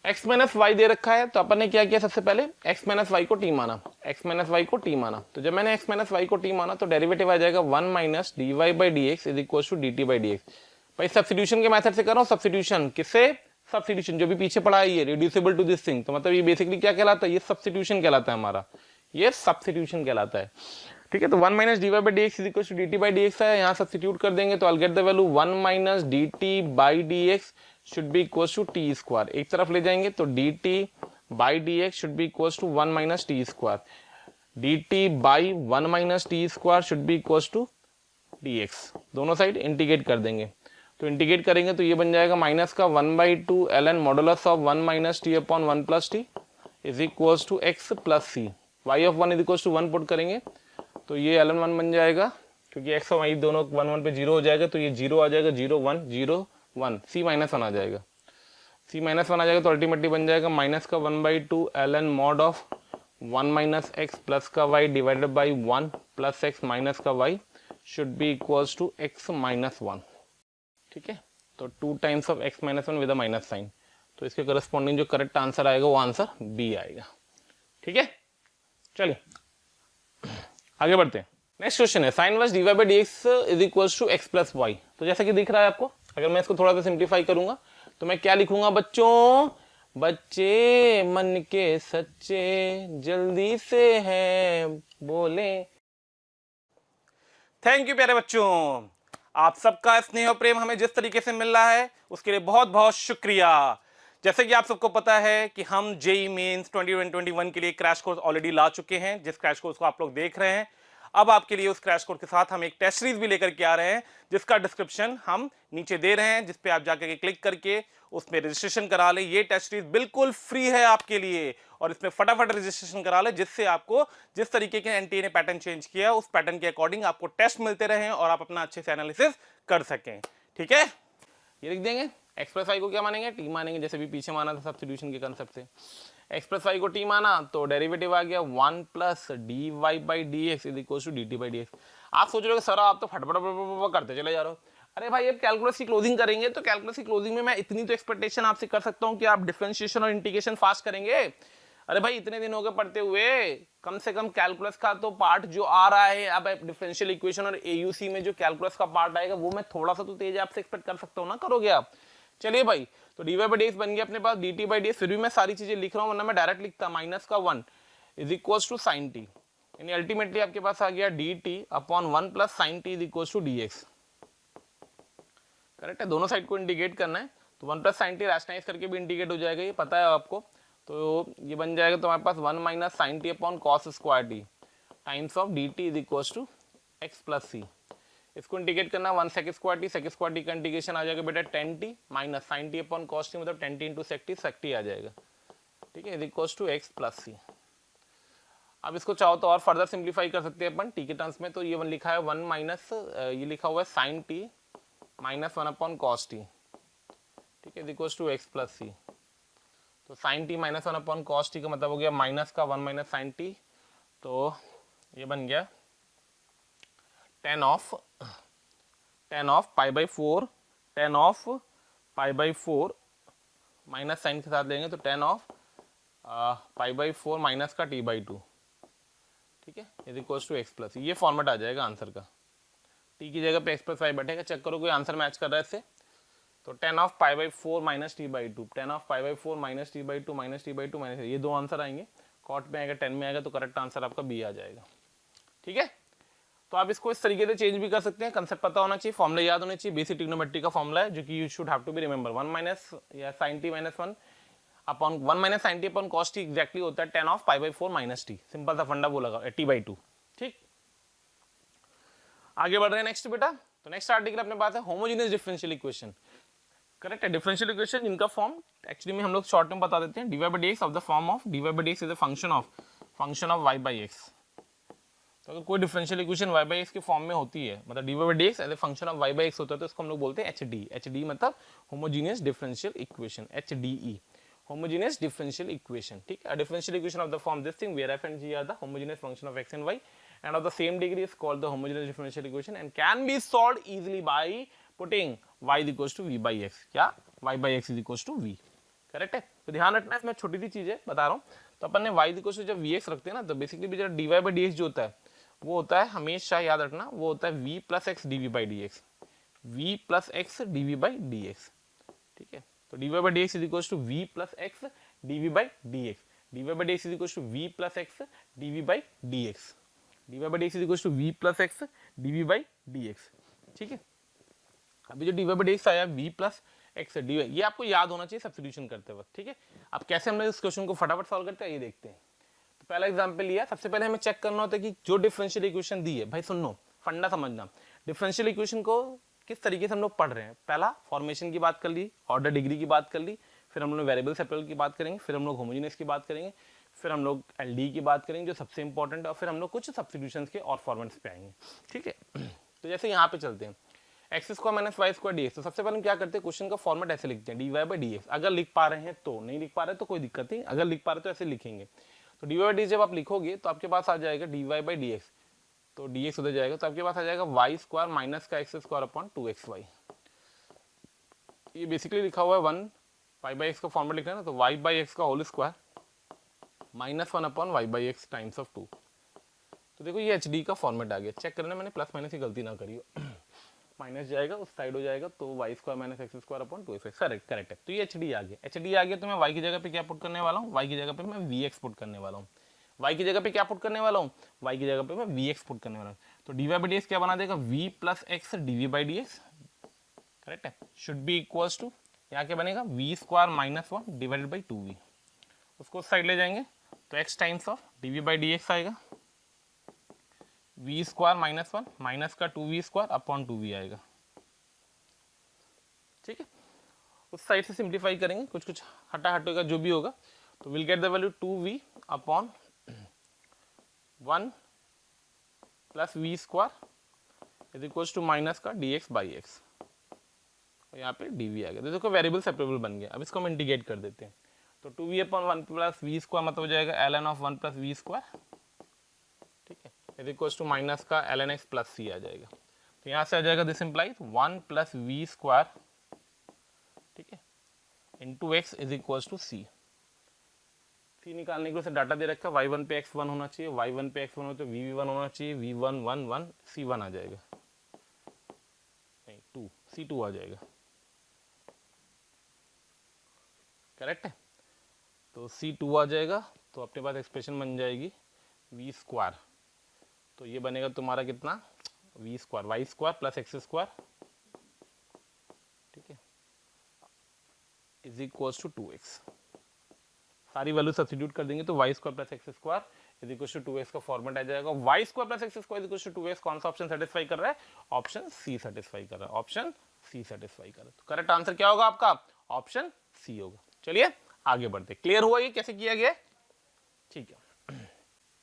Speaker 1: x माइनस वाई दे रखा है, तो अपन ने क्या किया, सबसे पहले x माइनस वाई को t माना, x माइनस वाई को t माना। तो जब मैंने x माइनस वाई को t माना तो डेरिवेटिव आ जाएगा 1 minus d y by d x is equal to d t by d x. भाई सब्स्टिट्यूशन के मेथड से कर रहा हूँ, सब्स्टिट्यूशन किससे, सब्स्टिट्यूशन जो भी पीछे पढ़ा है ये रिड्यूसिबल टू दिस थिंग, तो मतलब ये बेसिकली क्या कहलाता है, ये सब्स्टिट्यूशन कहलाता है हमारा, ये सब्स्टिट्यूशन कहलाता है, ठीक है। तो 1 minus d y by d x is equal to d t by d x है, यहाँ सब्स्टिट्यूट कर देंगे तो I get the value 1 minus d t by d x should be equal to t square. एक तरफ ले जाएंगे तो d t by d x should be equal to 1 minus t square, d t by 1 minus t square should be equal to d x. दोनों side integrate कर देंगे, तो integrate करेंगे तो ये बन जाएगा माइनस का 1/2 ln modulus of 1 minus t upon 1 plus t is equal to x plus c. Y of 1 is equal to 1 put करेंगे तो ये ln 1 बन जाएगा, क्योंकि एक्स और वाई दोनों 1 1 पे 0 हो जाएगा, तो ये 0 आ जाएगा, 0 1 0 1, सी माइनस 1 आ जाएगा, सी माइनस 1 आ जाएगा, तो अल्टीमेटली बन जाएगा माइनस का 1/2 ln mod of 1 minus x plus का y divided by 1 plus x minus का y should be equals to x minus 1, ठीक है। तो 2 times of x minus 1 with a minus sign, तो इसके करस्पॉन्डिंग जो करेक्ट आंसर आएगा वो आंसर बी आएगा, ठीक है। चलिए आगे बढ़ते हैं। नेक्स्ट क्वेश्चन है sine inverse d y by d x is equal to x plus y. तो जैसा कि दिख रहा है आपको, अगर मैं इसको थोड़ा सा सिंप्लीफाई करूंगा तो मैं क्या लिखूंगा बच्चों, बच्चे मन के सच्चे जल्दी से हैं बोले। थैंक यू प्यारे बच्चों, आप सबका स्नेह और प्रेम हमें जिस तरीके से मिल रहा है उसके लिए बहुत बहुत शुक्रिया। जैसे कि आप सबको पता है कि हम जेई मेंस 2021 के लिए क्रैश कोर्स ऑलरेडी ला चुके हैं, जिस क्रैश कोर्स को आप लोग देख रहे हैं। अब आपके लिए उस क्रैश कोर्स के साथ हम एक टेस्ट सीरीज भी लेकर के आ रहे हैं, जिसका डिस्क्रिप्शन हम नीचे दे रहे हैं, जिस पे आप जाकर के क्लिक करके उसमें रजिस्ट्रेशन करा ले। ये टेस्ट सीरीज बिल्कुल फ्री है आपके लिए, और इसमें फटाफट रजिस्ट्रेशन करा ले, जिससे आपको जिस तरीके के एनटीए ने पैटर्न चेंज किया उस पैटर्न के अकॉर्डिंग आपको टेस्ट मिलते रहे और आप अपना अच्छे से एनालिसिस कर सकें, ठीक है। ये लिख देंगे, एक्स प्लस वाई को क्या मानेंगे, टी मानेंगे, जैसे भी पीछे माना था सब्स्टिट्यूशन के कंसेप्ट से। एक्स प्लस वाई को टी माना तो डेरिवेटिव आ गया 1 plus d y by d x is equal to d t by d x. आप सोच रहे हो सर आप तो फटफट करते चले जा रहे हो। अरे भाई अब कैलकुलस की क्लोजिंग करेंगे तो कैलकुलस की क्लोजिंग में मैं इतनी तो एक्सपेक्टेशन आपसे कर सकता हूँ कि आप डिफरेंशिएशन और इंटीग्रेशन फास्ट करेंगे। अरे भाई इतने दिन हो गए पढ़ते हुए, कम से कम कैलकुलस का तो पार्ट जो आ रहा है, अब डिफरेंशियल इक्वेशन और एयूसी में जो कैलकुलस का पार्ट आएगा वो मैं थोड़ा सा तो तेज आपसे एक्सपेक्ट कर सकता हूँ ना, करोगे आप। चलिए भाई, तो d y by d x बन गया अपने पास, d t by d x. फिर भी मैं सारी चीजें लिख रहा हूँ, वरना मैं डायरेक्ट लिखता माइनस का 1 is equal to sine t, यानी अल्टीमेटली आपके पास आ गया d t upon 1 plus sine t is equal to d x. Correct है, दोनों साइड को इंटीग्रेट करना है, तो 1 प्लस साइन टी रैशनलाइज करके भी इंटीग्रेट हो जाएगा, ये पता है आपको। तो ये बन जाएगा तो हमारे पास 1 minus sine t upon cos square t times of d t is equal to x plus c. इसको इंटीग्रेट करना 1 सेक स्क्वायर टी का इंटीग्रेशन आ जाएगा बेटा 10 t minus sine t upon cos t, मतलब 10 टी इंटू सेक टी आ जाएगा, ठीक है, is equal to x plus c. अब इसको चाहो तो और फर्दर सिंप्लीफाई कर सकते हैं अपन टी के टर्म्स में, तो ये लिखा है 1 माइनस ये लिखा हुआ है sine t minus 1 upon cos t, ठीक है, is equal to x plus c. तो sine t minus 1 upon cos t का मतलब हो गया माइनस का 1 माइनस साइन टी, तो ये बन गया tan of pi by four minus sign के साथ लेंगे तो tan of pi by four minus का टी बाई टू, ठीक है, is equals to x plus. ये फॉर्मेट आ जाएगा आंसर का, टी की जगह पे एक्स प्लस वाई बैठेगा। चेक करो कोई आंसर मैच कर रहा है इससे। तो tan of pi by four minus t by two, tan of pi by four minus t by to minus t by to minus, ये दो आंसर आएंगे। कॉट में आएगा, 10 में आएगा, तो करेक्ट आंसर आपका बी आ जाएगा। ठीक है, तो आप इसको इस तरीके से चेंज भी कर सकते हैं। कंसेप्ट पता होना चाहिए, फॉर्मूला याद होने चाहिए। बेसिक ट्रिग्नोमेट्री का फॉर्मूला है जो कि you should have to be remember, 1 minus या sine t minus 1 upon 1 minus sine t upon cos t exactly होता है 10 of pi by four minus t. Simple सा फंडा बोला टी बाई टू। ठीक, आगे बढ़ रहे हैं नेक्स्ट बेटा। तो नेक्स्ट आर्टिकल अपने पास है होमोजेनियस डिफरेंशियल इक्वेशन। करेक्ट है, डिफरेंशियल इक्वेशन जिनका फॉर्म एक्चुअली में हम लोग शॉर्ट में बता देते हैं, dy by dx of the form of dy by dx is a function of y by x। तो अगर कोई differential equation y by x के फॉर्म में होती है, मतलब dy by dx as a function of y by x होता है, तो इसको हम लोग बोलते हैं HD मतलब homogeneous differential equation, HDE homogeneous differential equation. ठीक है, differential equation of the form this thing where f and g are the homogeneous function of x and y and of the same degree is called the homogeneous differential equation and can be solved easily by putting y is equals to v by x। क्या, y by x is equals to v। Correct है, तो ध्यान रखना है, इसमें छोटी सी चीज है बता रहा हूँ। तो अपन ने y is equals to जब vx रखते हैं ना, तो बेसिकली भी dy by dx जो होता है वो होता है, हमेशा याद रखना, वो होता है v plus x dv by dx, v plus x dv by dx। ठीक है, तो dy by dx is equals to v plus x dv by dx, dy by dx is equals to v plus x dv by dx, dy by dx is equals to v plus x dv by dx। ठीक है, अभी जो dy by dx आया v plus x dy, ये आपको याद होना चाहिए सब्स्टिट्यूशन करते वक्त। ठीक है, अब कैसे हम इस क्वेश्चन को फटाफट सॉल्व करते हैं ये देखते हैं। तो पहला एग्जांपल लिया, सबसे पहले हमें चेक करना होता है कि जो डिफरेंशियल इक्वेशन दी है, भाई सुनो फंडा समझना, डिफरेंशियल इक्वेशन को किस तरीके से हम लोग पढ़ रहे हैं। पहला फॉर्मेशन की बात कर ली, ऑर्डर डिग्री की बात कर ली, फिर हम लोग वेरिएबल सेपरेबल की बात करेंगे, फिर हम लोग होमोजेनियस की बात करेंगे, फिर हम लोग एलडी की बात करेंगे जो सबसे इंपॉर्टेंट है, और फिर हम लोग कुछ सब्स्टिट्यूशंस के और फॉर्मेट्स पे आएंगे। ठीक है, तो जैसे यहाँ पे चलते हैं, x square minus y square d x. तो सबसे पहले हम क्या करते हैं, क्वेश्चन का फॉर्मेट ऐसे लिखते हैं, d y by d x. अगर लिख पा रहे हैं तो, नहीं लिख पा रहे तो कोई दिक्कत नहीं, अगर लिख पा रहे तो ऐसे लिखेंगे। तो डी वाई बाई डी जब आप लिखोगे तो आपके पास आ जाएगा d y by d x, तो डी एक्स उधर जाएगा, तो आपके पास आ जाएगा वाई स्क्वायर माइनस का एक्स स्क्वायर अपॉन 2xy। ये बेसिकली लिखा हुआ है 1 वाई बाई एक्स का फॉर्मेट लिखा है ना, तो वाई बाई एक्स का whole square minus 1 upon y by x times of 2। तो देखो ये HD का फॉर्मेट आ गया। चेक करना मैंने प्लस माइनस की गलती ना करी हो, माइनस जाएगा उस साइड हो जाएगा, तो y square minus x square upon 2x। Correct है, तो ये HD आ गया। HD आ गया तो मैं y की जगह पे क्या पुट करने वाला हूँ, y की जगह पे मैं vx पुट करने वाला हूँ। y की जगह पे क्या पुट करने वाला हूँ, y की जगह पे मैं vx पुट करने वाला हूँ। तो dy बाई dx क्या बना देगा, v plus x dv by dx। Correct है, शुड बी इक्वल्स टू, यहाँ क्या बनेगा, v square minus 1 divided by 2v। उसको उस साइड ले जाएंगे तो x times of dv by dx आएगा, v स्क्वायर माइनस 1 माइनस का 2v स्क्वायर अपॉन 2v आएगा। ठीक है, उस साइड से सिंप्लीफाई करेंगे, कुछ कुछ हटा हटेगा जो भी होगा, तो will get the value 2v upon 1 plus v square is equals to minus का dx बाई एक्स, और यहाँ पे dv आ गया। तो देखो वेरिएबल सेपरेबल बन गया। अब इसको हम इंटीग्रेट कर देते हैं, तो 2v upon 1 plus v square मतलब हो जाएगा ln of 1 plus v square. ठीक है, इज इक्वल्स टू माइनस का ln x प्लस c आ जाएगा। तो यहाँ से आ जाएगा this implies 1 plus v square, ठीक है, into x is equals to c. C निकालने के लिए डाटा दे रखा है, y1 पे x1 होना चाहिए, y1 पे x1 हो तो v1 होना चाहिए, v1 1 1 c1 आ जाएगा, नहीं 2 c2 आ जाएगा। करेक्ट है, तो c2 आ जाएगा, तो अपने पास एक्सप्रेशन बन जाएगी v स्क्वायर, तो ये बनेगा तुम्हारा कितना, v square y square plus x square, ठीक है, इज इक्वल्स टू 2x। सारी वैल्यू सब्स्टिट्यूट कर देंगे तो y square plus x square is equal to 2x का फॉर्मेट आ जाएगा। Y square plus x square is equal to 2x, कौन सा ऑप्शन सेटिस्फाई कर रहा है, ऑप्शन सी सेटिस्फाई कर रहा है, ऑप्शन सी सेटिस्फाई कर रहा है। तो करेक्ट आंसर क्या होगा आपका, ऑप्शन सी होगा। चलिए आगे बढ़ते, क्लियर हुआ ये कैसे किया गया, ठीक है।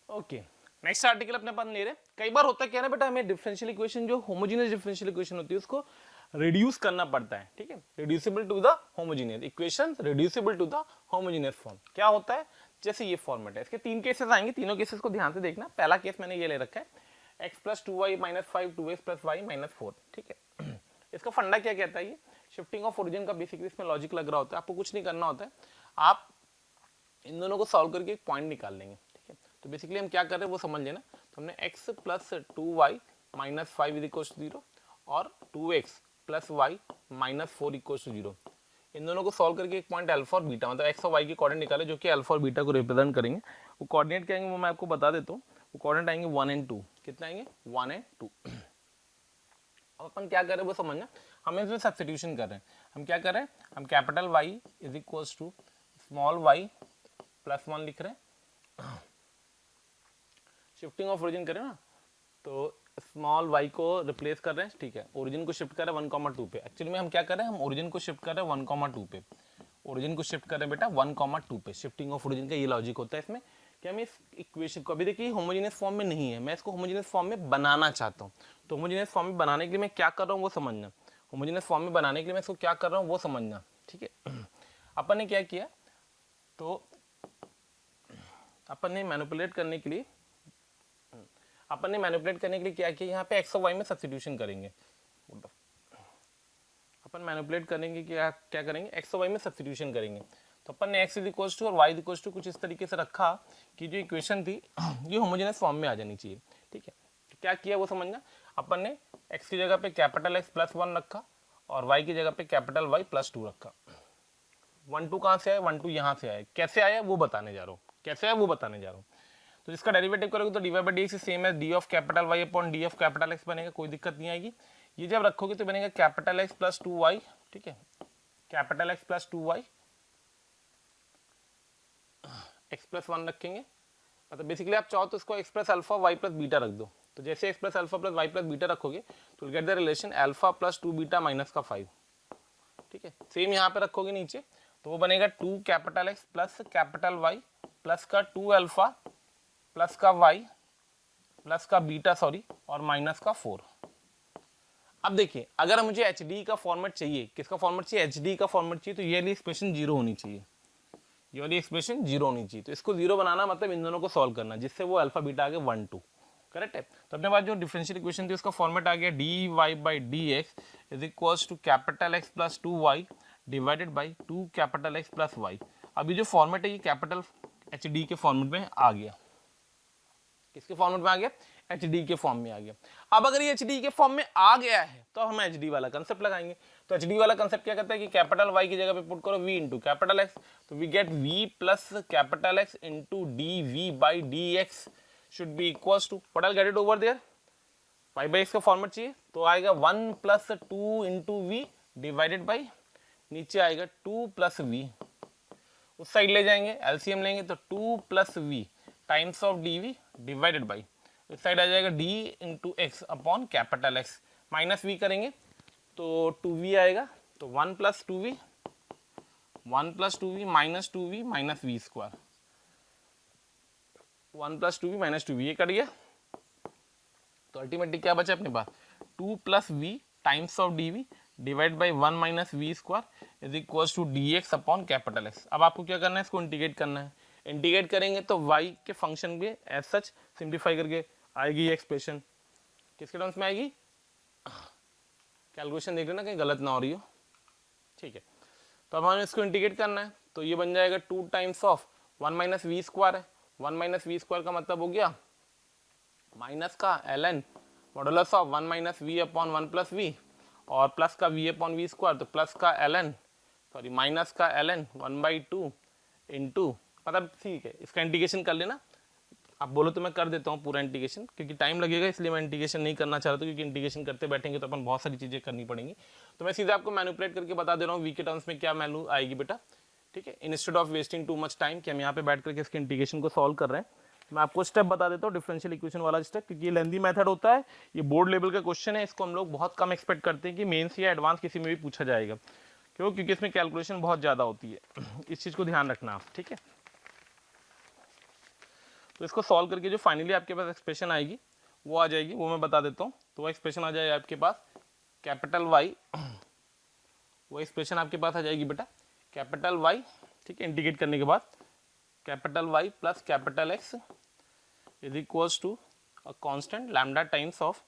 Speaker 1: ओके, नेक्स्ट आर्टिकल अपने पास ले रहे। कई बार होता है क्या ना बेटा, हमें डिफरेंशियल इक्वेशन जो होमोजेनियस डिफरेंशियल इक्वेशन होती है उसको रिड्यूस करना पड़ता है। ठीक है, reducible to the homogeneous equation, reducible to the homogeneous form. क्या होता है, जैसे ये फॉर्मेट है, इसके 3 केसेस आएंगे, तीनों केसेस को ध्यान से देखना। पहला केस मैंने ये ले रखा है, x plus 2y minus 5 2x plus y minus 4, ठीक है। इसका फंडा क्या कहता है, ये शिफ्टिंग ऑफ ओरिजिन का बेसिकली इसमें लॉजिक लग रहा होता है। आपको कुछ नहीं करना होता है, आप इन दोनों को सॉल्व करके एक पॉइंट निकाल लेंगे, ठीक है। तो बेसिकली हम क्या कर रहे हैं वो समझ लेना। तो हमने x plus 2y minus 5 is equal to 0 और 2x plus y minus 4 equal to 0, इन दोनों को सॉल्व करके एक पॉइंट अल्फा और बीटा, मतलब x और y के कोऑर्डिनेट निकाले जो कि अल्फा और बीटा को रिप्रेजेंट करेंगे। वो कोऑर्डिनेट क्या आएंगे वो मैं आपको बता देता हूँ। वो कोऑर्डिनेट आएंगे 1 एंड 2, कितना आएंगे 1 एंड 2। अब अपन क्या कर रहे हैं वो समझना, हम इसमें सब्स्टिट्यूशन कर रहे हैं। हम क्या कर रहे हैं, हम capital Y is equal to small y plus 1 लिख रहे हैं। शिफ्टिंग ऑफ ओरिजिन करें ना, तो स्मॉल y को रिप्लेस कर रहे हैं, ठीक है। ओरिजिन को शिफ्ट कर रहे हैं 1,2 पे। एक्चुअली में हम क्या कर रहे हैं, हम ओरिजिन को शिफ्ट कर रहे हैं 1,2 पे। ओरिजिन को शिफ्ट कर रहे हैं बेटा 1,2 पे। शिफ्टिंग ऑफ ओरिजिन का ये लॉजिक होता है इसमें कि हम इस इक्वेशन को, अभी देखिए होमोजेनियस फॉर्म में नहीं है, मैं इसको होमोजेनियस फॉर्म में बनाना चाहता हूँ। तो होमोजेनियस फॉर्म में बनाने के लिए मैं क्या कर रहा हूँ वो समझना। होमोजेनियस फॉर्म में बनाने के लिए मैं इसको क्या कर रहा हूँ वो समझना, ठीक है। अपन ने क्या किया, तो अपन ने मैनिपुलेट करने के लिए क्या किया, यहाँ पे एक्स और वाई में सब्स्टिट्यूशन करेंगे। अपन मैनिपुलेट करेंगे क्या करेंगे, एक्स और वाई में सब्स्टिट्यूशन करेंगे। तो अपन ने एक्स इज इक्वल टू और वाई इज इक्वल टू कुछ इस तरीके से रखा कि जो इक्वेशन थी ये होमोजेनियस फॉर्म में आ जानी चाहिए, ठीक है। तो क्या किया वो समझना। अपन ने एक्स की जगह पे कैपिटल एक्स प्लस 1 रखा और वाई की जगह पे कैपिटल वाई प्लस 2 रखा। 1 2 कहाँ से आया, 1 2 यहाँ से आया। कैसे आया वो बताने जा रहा हूँ। तो इसका डेरिवेटिव करोगे तो d y by d x same है d of capital Y upon d of capital X बनेगा, कोई दिक्कत नहीं आएगी। ये जब रखोगे तो बनेगा कैपिटल एक्स प्लस 2y, ठीक है। Capital x plus 2y, x plus 1 रखेंगे, मतलब बेसिकली आप चाहो तो इसको x plus alpha y plus beta रख दो। तो जैसे x plus alpha plus y plus beta रखोगे तो get the relation alpha plus 2 beta minus का 5, ठीक है। सेम यहाँ पे रखोगे नीचे तो वो बनेगा 2 capital x plus capital y plus का 2 अल्फा प्लस का वाई प्लस का बीटा सॉरी और माइनस का 4। अब देखिए अगर मुझे एच डी का फॉर्मेट चाहिए, किसका फॉर्मेट चाहिए, एच डी का फॉर्मेट चाहिए, तो ये वाली एक्सप्रेशन 0 होनी चाहिए, ये वाली एक्सप्रेशन 0 होनी चाहिए। तो इसको 0 बनाना मतलब इन दोनों को सॉल्व करना जिससे वो अल्फा बीटा आ गया 1 2, करेक्ट है। तो अपने पास जो डिफरेंशियल इक्वेशन थी उसका फॉर्मेट आ गया d y by d x is equals to capital x plus 2y divided by 2 capital x plus y. अभी जो फॉर्मेट है ये कैपिटल एच डी के फॉर्मेट में आ गया। किसके फॉर्मेट में आ गया, एच डी के फॉर्म में आ गया। अब अगर ये एच डी के फॉर्म में आ गया है तो हम एच डी वाला कंसेप्ट लगाएंगे। तो एच डी वाला कंसेप्ट क्या कहता है कि कैपिटल वाई की जगह पे पुट करो v इंटू कैपिटल एक्स, तो we get v plus capital x into d v by d x should be equals to what I get it over there, y by x का format चाहिए तो आएगा 1 plus 2 into v divided by नीचे आएगा 2 plus we, उस side ले जाएंगे LCM लेंगे तो 2 plus v times of d v divided by इस साइड आ जाएगा d into x upon capital x, minus v करेंगे तो 2v आएगा, तो 1 plus 2v minus 2v minus v square, 1 plus 2v minus 2v ये कट गया। तो अल्टीमेटली क्या बचा अपने पास 2 plus v times of d v divide by 1 minus v square is equal to d x upon capital x. अब आपको क्या करना है, इसको इंटीग्रेट करना है। इंटीग्रेट करेंगे तो y के फंक्शन पे एज सच सिंप्लीफाई करके आएगी ये एक्सप्रेशन, किसके टर्म्स में आएगी, कैलकुलेशन देख लेना कहीं गलत ना हो रही हो, ठीक है। तो अब हमें इसको इंटीग्रेट करना है तो ये बन जाएगा 2 times of 1 minus v square है, 1 माइनस वी स्क्वायर का मतलब हो गया माइनस का ln modulus of 1 minus v upon 1 plus v और प्लस का v अपॉन वी स्क्वायर तो प्लस का ln सॉरी माइनस का ln 1/2 इंटू, मतलब ठीक है इसका इंटीग्रेशन कर लेना। आप बोलो तो मैं कर देता हूँ पूरा इंटीग्रेशन, क्योंकि टाइम लगेगा इसलिए मैं इंटीग्रेशन नहीं करना चाह रहा था, क्योंकि इंटीग्रेशन करते बैठेंगे तो अपन बहुत सारी चीज़ें करनी पड़ेंगी। तो मैं सीधा आपको मैनिपुलेट करके बता दे रहा हूँ वी के टर्म्स में क्या वैल्यू आएगी बेटा, ठीक है। Instead of wasting too much time कि हम यहाँ पे बैठ करके इसके इंटीग्रेशन को सॉल्व कर रहे हैं, मैं आपको स्टेप बता देता हूँ डिफरेंशियल इक्वेशन वाला स्टेप, क्योंकि ये लेंथी मेथड होता है, ये बोर्ड लेवल का क्वेश्चन है, इसको हम लोग बहुत कम एक्सपेक्ट करते हैं कि मेंस या एडवांस किसी में भी पूछा जाएगा, क्यों, क्योंकि इसमें कैलकुलेशन बहुत ज़्यादा होती है, इस चीज़ को ध्यान रखना आप, ठीक है। तो इसको सॉल्व करके जो फाइनली आपके पास एक्सप्रेशन आएगी वो आ जाएगी, वो मैं बता देता हूँ। तो वो एक्सप्रेशन आ जाएगा आपके पास कैपिटल वाई, वो एक्सप्रेशन आपके पास आ जाएगी बेटा कैपिटल वाई, ठीक है, इंटीग्रेट करने के बाद capital y plus capital x is equals to a constant lambda times of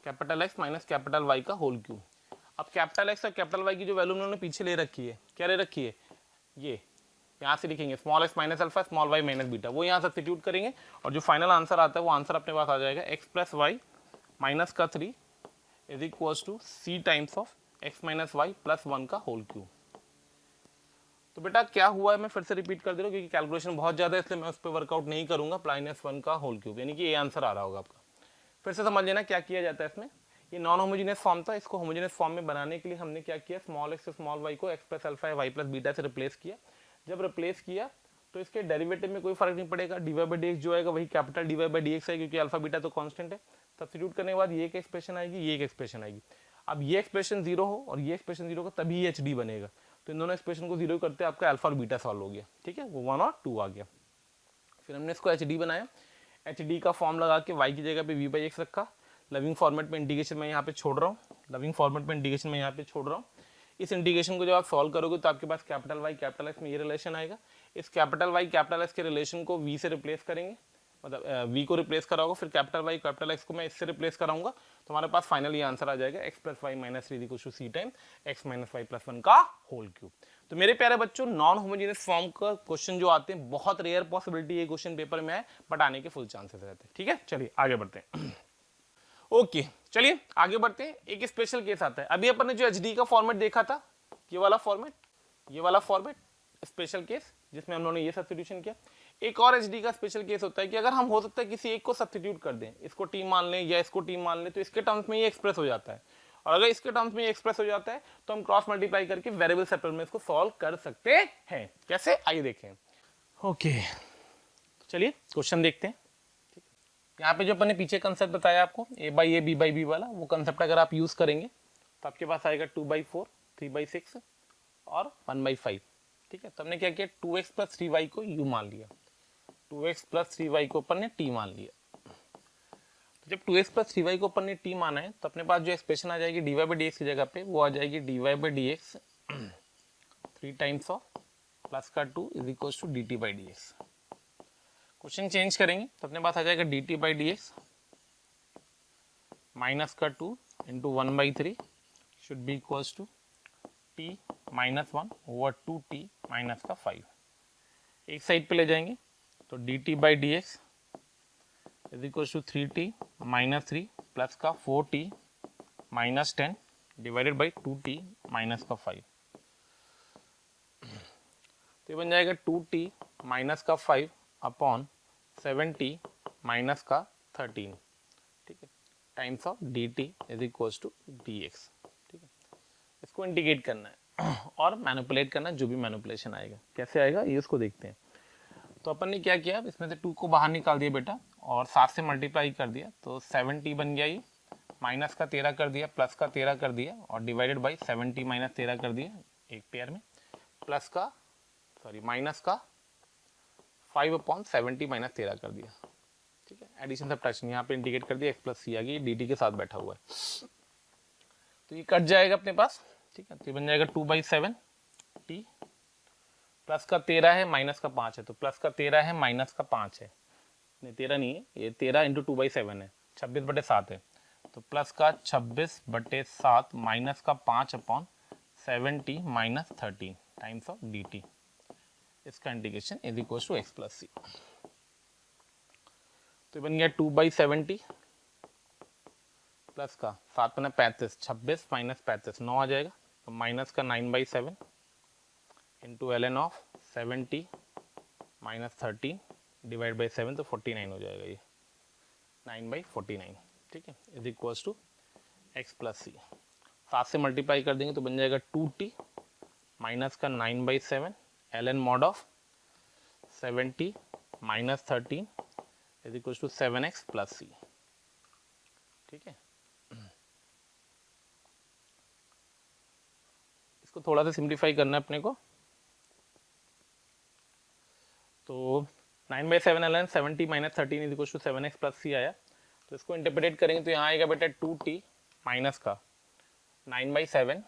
Speaker 1: capital x minus capital y का होल क्यूब। अब कैपिटल एक्स और कैपिटल वाई की जो वैल्यू उन्होंने पीछे ले रखी है, क्या ले रखी है, ये यहाँ से लिखेंगे small x minus alpha small y minus beta, वो यहाँ सब्स्टिट्यूट करेंगे और जो फाइनल आंसर आता है वो आंसर अपने पास आ जाएगा एक्स प्लस वाई माइनस का 3 is equals to c times of x minus y plus 1 का होल क्यूब। तो बेटा क्या हुआ है, मैं फिर से रिपीट कर दे रहा हूँ क्योंकि कैलकुलेशन बहुत ज़्यादा है इसलिए मैं उस पर वर्कआउट नहीं करूँगा। प्लाइनस 1 का होल क्यूब यानी कि ये आंसर आ रहा होगा आपका। फिर से समझ लेना क्या किया जाता है इसमें। ये नॉन होमोजेनियस फॉर्म था, इसको होमोजेनियस फॉर्म में बनाने के लिए हमने क्या किया, स्मॉल एक्स स्मॉल वाई को x plus alpha y plus beta से रिप्लेस किया। जब रिप्लेस किया तो इसके डेरिवेटिव में कोई फर्क नहीं पड़ेगा, d y by d x जो आएगा वही capital d y by d x है क्योंकि अल्फा बीटा तो कांस्टेंट है। सब्स्टिट्यूट करने के बाद ये एक एक्सप्रेशन आएगी, ये एक एक्सप्रेशन आएगी। अब ये एक्सप्रेशन जीरो हो और ये एक्सप्रेशन जीरो हो तभी एच डी बनेगा। तो इन दोनों एक्सप्रेशन को जीरो करते आपका अल्फा और बीटा सॉल्व हो गया, ठीक है, वो 1 और 2 आ गया। फिर हमने इसको एच डी बनाया, एच डी का फॉर्म लगा के वाई की जगह पे वी बाई एक्स रखा। लविंग फॉर्मेट में इंटीग्रेशन मैं यहाँ पे छोड़ रहा हूँ, लविंग फॉर्मेट में इंटीग्रेशन मैं यहाँ पे छोड़ रहा हूँ। इस इंटीग्रेशन को जब आप सॉल्व करोगे तो आपके पास कैपिटल वाई कैपिटल एक्स में ये रिलेशन आएगा। इस कैपिटल वाई कैपिटल एक्स के रिलेशन को वी से रिप्लेस करेंगे, मतलब वी को रिप्लेस कराओगे, फिर कैपिटल वाई कैपिटल एक्स को मैं इससे रिप्लेस कराऊंगा तो हमारे पास फाइनली आंसर आ जाएगा x plus y minus 3 equal to c time x minus y plus 1 का होल क्यूब। तो मेरे प्यारे बच्चों नॉन होमोजेनियस फॉर्म का क्वेश्चन जो आते हैं बहुत रेयर पॉसिबिलिटी है क्वेश्चन पेपर में है, बट आने के फुल चांसेस रहते हैं। ठीक है, चलिए आगे बढ़ते हैं। ओके चलिए आगे बढ़ते हैं। एक स्पेशल केस आता है, अभी अपन ने जो एचडी का फॉर्मेट देखा था, ये वाला फॉर्मेट, ये वाला फॉर्मेट स्पेशल केस जिसमें हम लोगों ने ये सब्स्टिट्यूशन किया। एक और एचडी का स्पेशल केस होता है कि अगर हम हो सकता है किसी एक को सब्स्टिट्यूट कर दें, इसको टी मान लें या इसको टी मान लें, तो इसके टर्म्स में ये एक्सप्रेस हो जाता है। और अगर इसके टर्म्स में ये एक्सप्रेस हो जाता है तो हम क्रॉस मल्टीप्लाई करके वेरिएबल सेपरेट में इसको सॉल्व कर सकते हैं। कैसे, आइए देखें। ओके चलिए क्वेश्चन देखते हैं। यहाँ पे जो अपन ने पीछे कंसेप्ट बताया आपको a by a b by b वाला, वो कंसेप्ट अगर आप यूज करेंगे तो आपके पास आएगा 2/4 3/6 और 1/5। ठीक है, तो हमने क्या किया 2x प्लस 3y को u मान लिया, 2x प्लस 3y को अपन ने t मान लिया। तो जब 2x प्लस 3y को अपन ने t माना है तो अपने पास जो एक्सप्रेशन आ जाएगी dy बाई डी एक्स की जगह पे वो आ जाएगी dy by d x 3 times of plus का 2 is equal to d t by d x. Question change करेंगे तो अपने पास आ जाएगा d t by d x minus का 2 into 1/3 should be equals to t minus 1 over 2t minus का 5। एक साइड पे ले जाएंगे तो d t by d x is equals to 3t minus 3 plus का 4t minus 10 divided by 2t minus का 5। तो ये बन जाएगा 2t माइनस का 5 अपॉन 7t माइनस का 13, ठीक है, times of d t is equals to d x. ठीक है, इसको इंटीग्रेट करना है और मैनिपुलेट करना है, जो भी मैनिपुलेशन आएगा कैसे आएगा ये उसको देखते हैं। तो अपन ने क्या किया, इसमें से 2 को बाहर निकाल दिया बेटा और 7 से मल्टीप्लाई कर दिया तो 7t बन गया, ये माइनस का 13 कर दिया, प्लस का 13 कर दिया और डिवाइडेड बाई 7t माइनस 13 कर दिया एक पेयर में, प्लस का माइनस का 5 अपॉन 70 माइनस 13 कर दिया। ठीक है, एडिशन सब्ट्रैक्शन यहाँ पे इंटीग्रेट कर दिया, एक्स प्लस सी आ गई, डी टी के साथ बैठा हुआ है तो ये कट जाएगा अपने पास। ठीक है, तो ये बन जाएगा 2/7 टी प्लस का 13 है माइनस का 5 है, तो प्लस का 13 है माइनस का 5 है, नहीं 13 नहीं है, ये 13 इंटू 2/7 है, 26/7 है, तो प्लस का 26/7 माइनस का 5 upon 7t minus 13 times of d t. इसका integration is equal to x plus c. तो बन गया 2/70 प्लस का 7 में 35, 26 माइनस 35 9 आ जाएगा, तो माइनस का 9/7 into ln of 70 minus 13 divide by 7 तो 49 हो जाएगा, ये 9/49। ठीक है, is equal to x plus c. 7 से मल्टीप्लाई कर देंगे तो बन जाएगा 2t माइनस का 9/7 ln mod of 70 minus 13 is equal to 7x plus c. ठीक है, इसको थोड़ा सा सिंप्लीफाई करना है अपने को, तो 9/7 ln 70 minus 13 is equal to 7x plus c आया। तो इसको इंटरप्रेट करेंगे तो यहाँ आएगा बेटा 2t माइनस का 9/7,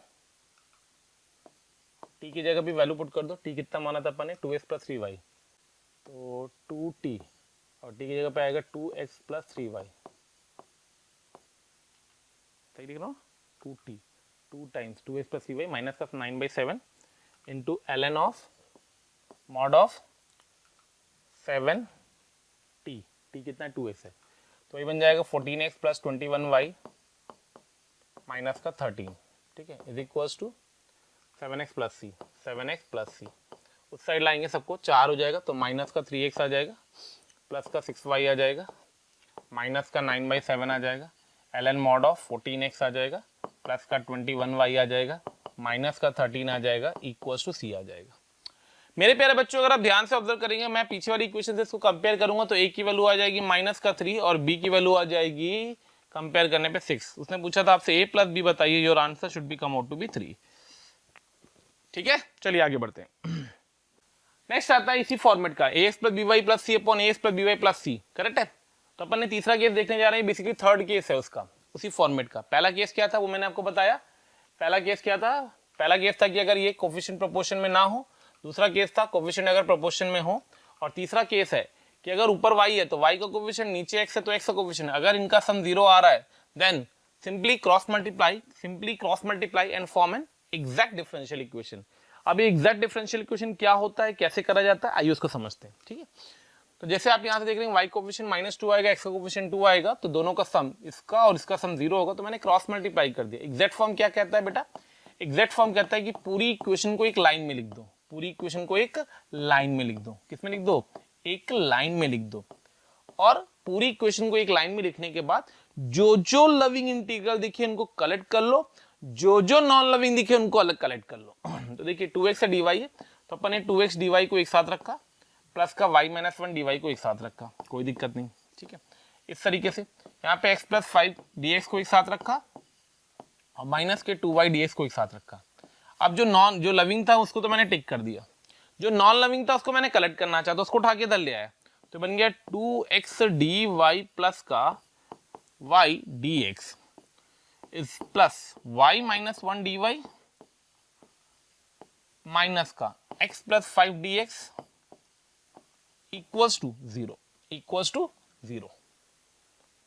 Speaker 1: t की जगह भी वैल्यू पुट कर दो, t कितना माना था अपन ने 2x प्लस 3y, तो 2t और t की जगह पे आएगा 2x प्लस 3y सही लिख रहा हूँ, 2t 2 times 2x plus c Y minus का 9/7 into ln of mod of 7t, t कितना है 2x है, तो ये बन जाएगा 14x प्लस 21y माइनस का 13, ठीक है, is equals to 7x plus c, 7x plus c, उस साइड लाएंगे सबको 4 हो जाएगा तो माइनस का 3x आ जाएगा, प्लस का 6y आ जाएगा, माइनस का 9/7 आ जाएगा, ln मॉड ऑफ 14x आ जाएगा, प्लस का 21y आ जाएगा, माइनस का 13 आ जाएगा, इक्वल्स टू सी आ जाएगा। मेरे प्यारे बच्चों अगर आप ध्यान से ऑब्जर्व करेंगे, मैं पीछे वाली इक्वेशन से इसको कंपेयर करूंगा तो a की वैल्यू आ जाएगी माइनस का 3 और b की वैल्यू आ जाएगी कंपेयर करने पे 6। उसने पूछा था आपसे a प्लस बी बताइए, your answer should be come out to be 3। ठीक है, चलिए आगे बढ़ते हैं। नेक्स्ट आता है इसी फॉर्मेट का ax plus b y plus c upon ax plus b y plus c, correct है। तो अपन ने तीसरा केस देखने जा रहे हैं, बेसिकली थर्ड केस है उसका, उसी फॉर्मेट का। पहला केस क्या था वो मैंने आपको बताया, पहला केस क्या था, पहला केस था कि अगर ये कोफिशिएंट प्रोपोर्शन में ना हो, दूसरा केस था कोफिशिएंट अगर प्रोपोर्शन में हो, और तीसरा केस है कि अगर ऊपर y है तो y का कोफिशिएंट, नीचे x है तो x का कोफिशिएंट, अगर इनका सम 0 आ रहा है then simply cross multiply and form an exact differential equation. अब एग्जैक्ट डिफरेंशियल इक्वेशन क्या होता है, कैसे करा जाता है, आइए उसको समझते हैं। ठीक है, तो जैसे आप यहाँ से देख रहे हैं y कोफिशिएंट -2 आएगा, x का कोफिशिएंट 2 आएगा, तो दोनों का सम, इसका और इसका सम 0 होगा, तो मैंने क्रॉस मल्टीप्लाई कर दिया। एग्जैक्ट फॉर्म क्या कहता है बेटा, एग्जैक्ट फॉर्म कहता है कि पूरी इक्वेशन को एक लाइन में लिख दो, पूरी इक्वेशन को एक लाइन में लिख दो। किसमें लिख दो, एक लाइन में लिख दो। और पूरी इक्वेशन को एक लाइन में लिखने के बाद जो जो लविंग इंटीग्रल दिखे उनको कलेक्ट कर लो, जो जो नॉन लविंग दिखे उनको अलग कलेक्ट कर लो। तो देखिए 2x से dy है, तो अपन ने 2x dy को एक साथ रखा, प्लस का y - 1 dy को एक साथ रखा, कोई दिक्कत नहीं। ठीक है, इस तरीके से यहाँ पे x + 5 dx को एक साथ रखा और माइनस के 2y dx को एक साथ रखा। अब जो लविंग था उसको तो मैंने टिक कर दिया, जो नॉन लविंग था उसको मैंने कलेक्ट करना चाहता, उसको उठा के इधर ले आया, तो बन गया 2x dy प्लस का y dx is plus y - 1 dy minus का x + 5 dx इक्वल्स टू 0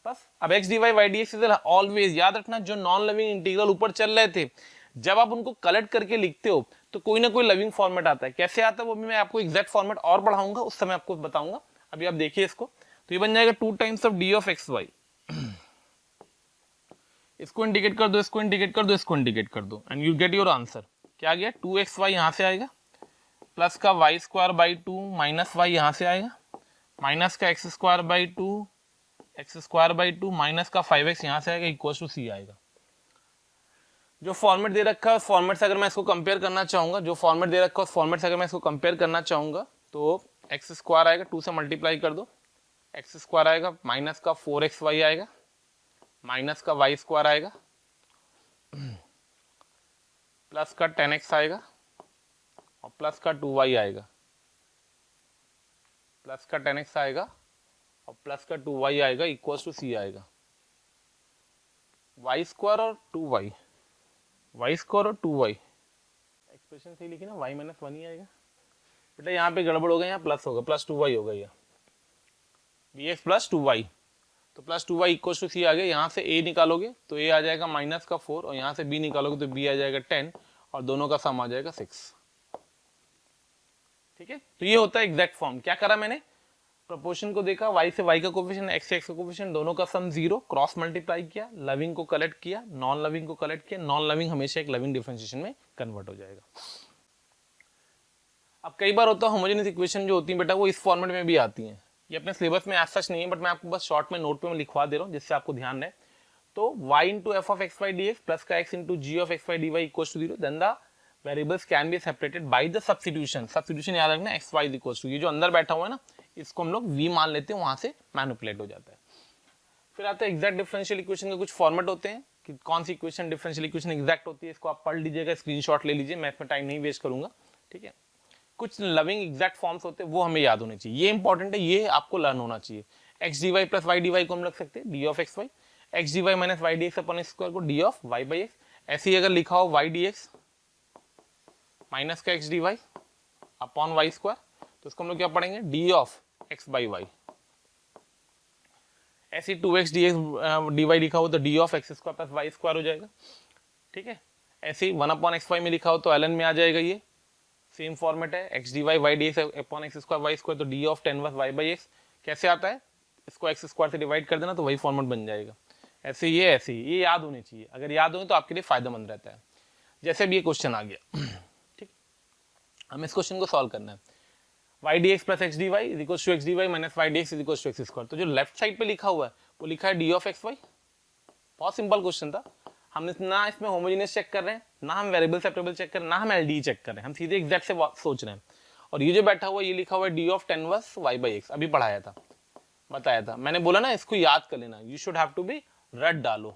Speaker 1: बस। अब x dy y dx is always, याद रखना जो नॉन लविंग इंटीग्रल ऊपर चल रहे थे, जब आप उनको कलेक्ट करके लिखते हो तो कोई ना कोई लविंग फॉर्मेट आता है। कैसे आता है वो भी मैं आपको एग्जैक्ट फॉर्मेट और बढ़ाऊंगा, उस समय आपको बताऊंगा। अभी आप देखिए इसको, तो ये बन जाएगा 2 times of d of xy, इसको इंडिकेट कर दो, इसको इंडिकेट कर दो, इसको इंडिकेट कर दो, and you get your answer. क्या आ गया, 2xy यहां से आएगा, प्लस का y² 2 माइनस y यहां से आएगा, माइनस का x² 2 माइनस का 5x यहां से आएगा, इक्वल टू c आएगा। जो फॉर्मेट दे रखा है उस फॉर्मेट से अगर मैं इसको कंपेयर करना चाहूंगा, जो फॉर्मेट दे रखा है उस फॉर्मेट से अगर मैं इसको कंपेयर करना चाहूंगा, तो x² आएगा, 2 से मल्टीप्लाई कर दो, x² आएगा, माइनस का 4xy आएगा, माइनस का y² आएगा, प्लस का 10x आएगा और प्लस का 2y आएगा, प्लस का 10x आएगा और प्लस का 2y आएगा, इक्वल टू c आएगा। y² और 2y, y² और 2y, एक्सप्रेशन सही लिखी ना, y - 1 ही आएगा बेटा, यहाँ पे गड़बड़ हो गया, यहाँ प्लस होगा, प्लस 2y होगा, यहाँ bx प्लस 2y, तो plus 2y equal to c आ गया। यहाँ से a निकालोगे तो a आ जाएगा माइनस का 4 और यहाँ से b निकालोगे तो b आ जाएगा 10 और दोनों का सम आ जाएगा 6। ठीक है, तो ये होता है एग्जैक्ट फॉर्म। क्या करा मैंने, प्रोपोर्शन को देखा, y से y का कोफिशिएंट, x से x का कोफिशिएंट, दोनों का सम 0, क्रॉस मल्टीप्लाई किया, लविंग को कलेक्ट किया, नॉन लविंग को कलेक्ट किया, नॉन लविंग हमेशा एक लविंग डिफरेंशिएशन में कन्वर्ट हो जाएगा। अब कई बार होता है होमोजेनियस इक्वेशन जो होती है बेटा वो इस फॉर्मेट में भी आती हैं, ये अपने सिलेबस में एज सच नहीं है, बट मैं आपको बस शॉर्ट में नोट पे मैं लिखवा दे रहा हूँ जिससे आपको ध्यान रहे। तो y into F of x y d x plus का x into g of x y d y equal to 0, then the variables can be separated by the substitution. Substitution याद रखना, एक्स वाई इक्वल टू, ये जो अंदर बैठा हुआ है ना इसको हम लोग v मान लेते हैं, वहां से मैनिपुलेट हो जाता है। फिर आता है एग्जैक्ट डिफरेंशियल इक्वेशन के कुछ फॉर्मेट होते हैं कि कौन सी इक्वेशन डिफरेंशियल इक्वेशन एग्जैक्ट होती है, इसको आप पढ़ लीजिएगा, स्क्रीनशॉट ले लीजिए, मैं इसमें टाइम नहीं वेस्ट करूंगा। ठीक है, कुछ लविंग एग्जैक्ट फॉर्म्स होते हैं वो हमें याद होने चाहिए, ये इंपॉर्टेंट है, ये आपको लर्न होना चाहिए। X d y plus y d y को हम लिख सकते हैं d of x y, x d y minus y d x upon x square को d of y by x. ऐसे ही अगर लिखा हो वाई डी एक्स माइनस का x d y upon y square, तो इसको हम लोग क्या पढ़ेंगे, d of x by y. ऐसे 2x dx dy लिखा हो तो d of x square plus Y square हो जाएगा, ठीक है। ऐसे ही 1/xy में लिखा हो तो ln में आ जाएगा, ये सेम फॉर्मेट है, x dy y dx upon x square y square, तो d of tan inverse y by x कैसे आता है, इसको एक्स स्क्वायर से डिवाइड कर देना तो वही फॉर्मेट बन जाएगा। ऐसे ये याद होनी चाहिए, अगर याद होंगे तो आपके लिए फायदेमंद रहता है। जैसे भी ये क्वेश्चन आ गया, ठीक, हमें इस क्वेश्चन को सॉल्व करना है, y dx plus x dy is equals to x dy minus y dx is equals to x square. तो जो लेफ्ट साइड पे लिखा हुआ है वो लिखा है d ऑफ xy। बहुत सिंपल क्वेश्चन था, हमने ना इसमें होमोजेनियस चेक कर रहे हैं, ना हम वेरिएबल सेपरेबल चेक कर रहे हैं, ना हम एलडी चेक कर रहे हैं, हम सीधे एग्जैक्ट से सोच रहे हैं। और ये जो बैठा हुआ ये लिखा हुआ है d of tan inverse y by x, अभी पढ़ाया था, बताया था मैंने, बोला ना इसको याद कर लेना, you should have to be रट डालो,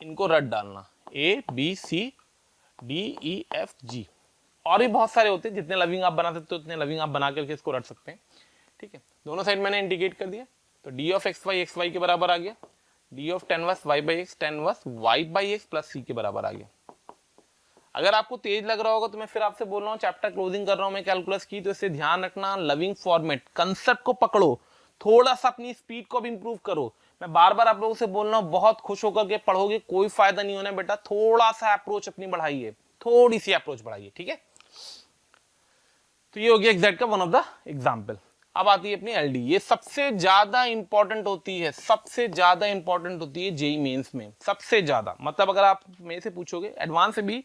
Speaker 1: इनको रट डालना, a b c d e f g, और भी बहुत सारे होते हैं, जितने लविंग आप बना सकते हो उतने लविंग आप बना करके इसको रट सकते हैं, ठीक है। दोनों साइड मैंने इंडिकेट कर दिया, तो डी ऑफ एक्स वाई के बराबर आ गया, d of tan inverse y by x tan inverse y by x plus c के बराबर आ गया। अगर आपको तेज लग रहा होगा तो मैं फिर आपसे बोल रहा हूँ, चैप्टर क्लोजिंग कर रहा हूँ मैं कैलकुलस की, तो इससे ध्यान रखना, लविंग फॉर्मेट कंसेप्ट को पकड़ो, थोड़ा सा अपनी स्पीड को भी इंप्रूव करो। मैं बार बार आप लोगों से बोल रहा हूँ, बहुत खुश होकर के पढ़ोगे कोई फायदा नहीं होना बेटा, थोड़ा सा अप्रोच अपनी बढ़ाइए, थोड़ी सी अप्रोच बढ़ाइए, ठीक है। तो ये हो गया एग्जैक्ट का वन ऑफ द एग्जाम्पल। अब आती है अपनी एलडी, ये सबसे ज्यादा इंपॉर्टेंट होती है, सबसे ज्यादा इंपॉर्टेंट होती है जेई मेंस में, सबसे ज्यादा। मतलब अगर आप मेरे से पूछोगे एडवांस से भी,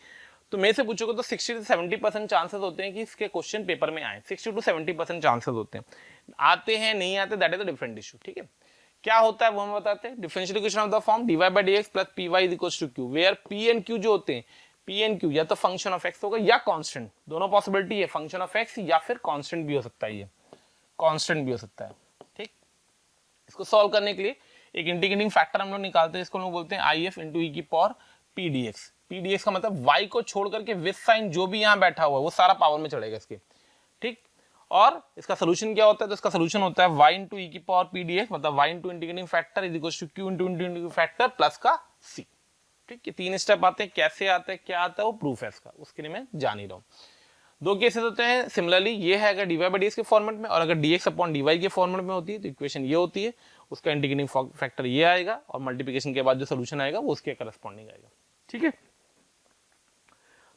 Speaker 1: तो मेरे से पूछोगे तो 60 से 70% चांसेस होते हैं कि इसके क्वेश्चन पेपर में आए, 60 to 70% चांसेस होते हैं, आते हैं नहीं आते that is a different issue, ठीक है। क्या होता है वो हम बताते हैं, differential equation of the form dy by dx plus py is equals to q, where p and q जो होते हैं, p एंड q या तो फंक्शन ऑफ x होगा या कांस्टेंट, दोनों पॉसिबिलिटी है, फंक्शन ऑफ x या फिर कांस्टेंट भी हो सकता है, ये कांस्टेंट भी हो सकता है, ठीक। इसको सॉल्व करने के लिए एक इंटीग्रेटिंग फैक्टर हम लोग निकालते हैं, इसको हम लोग बोलते हैं if इंटू ई की power p dx। p dx का मतलब y को छोड़ करके विद साइन जो भी यहाँ बैठा हुआ है वो सारा पावर में चढ़ेगा इसके, ठीक। और इसका सोल्यूशन क्या होता है, तो इसका सोल्यूशन होता है y इंटू ई की पावर p dx, मतलब y into integrating factor is equal to q into integrating factor plus का c, ठीक। ये तीन स्टेप आते हैं, कैसे आता है क्या आता है वो प्रूफ है इसका, उसके लिए मैं जान ही रहा हूँ। दो केसेस होते हैं सिमिलरली, ये है अगर dy बाई dx के फॉर्मेट में, और अगर dx अपॉन dy के फॉर्मेट में होती है तो इक्वेशन ये होती है, उसका इंटीग्रेटिंग फैक्टर ये आएगा और मल्टीप्लिकेशन के बाद जो सोल्यूशन आएगा वो उसके करस्पॉन्डिंग आएगा, ठीक है।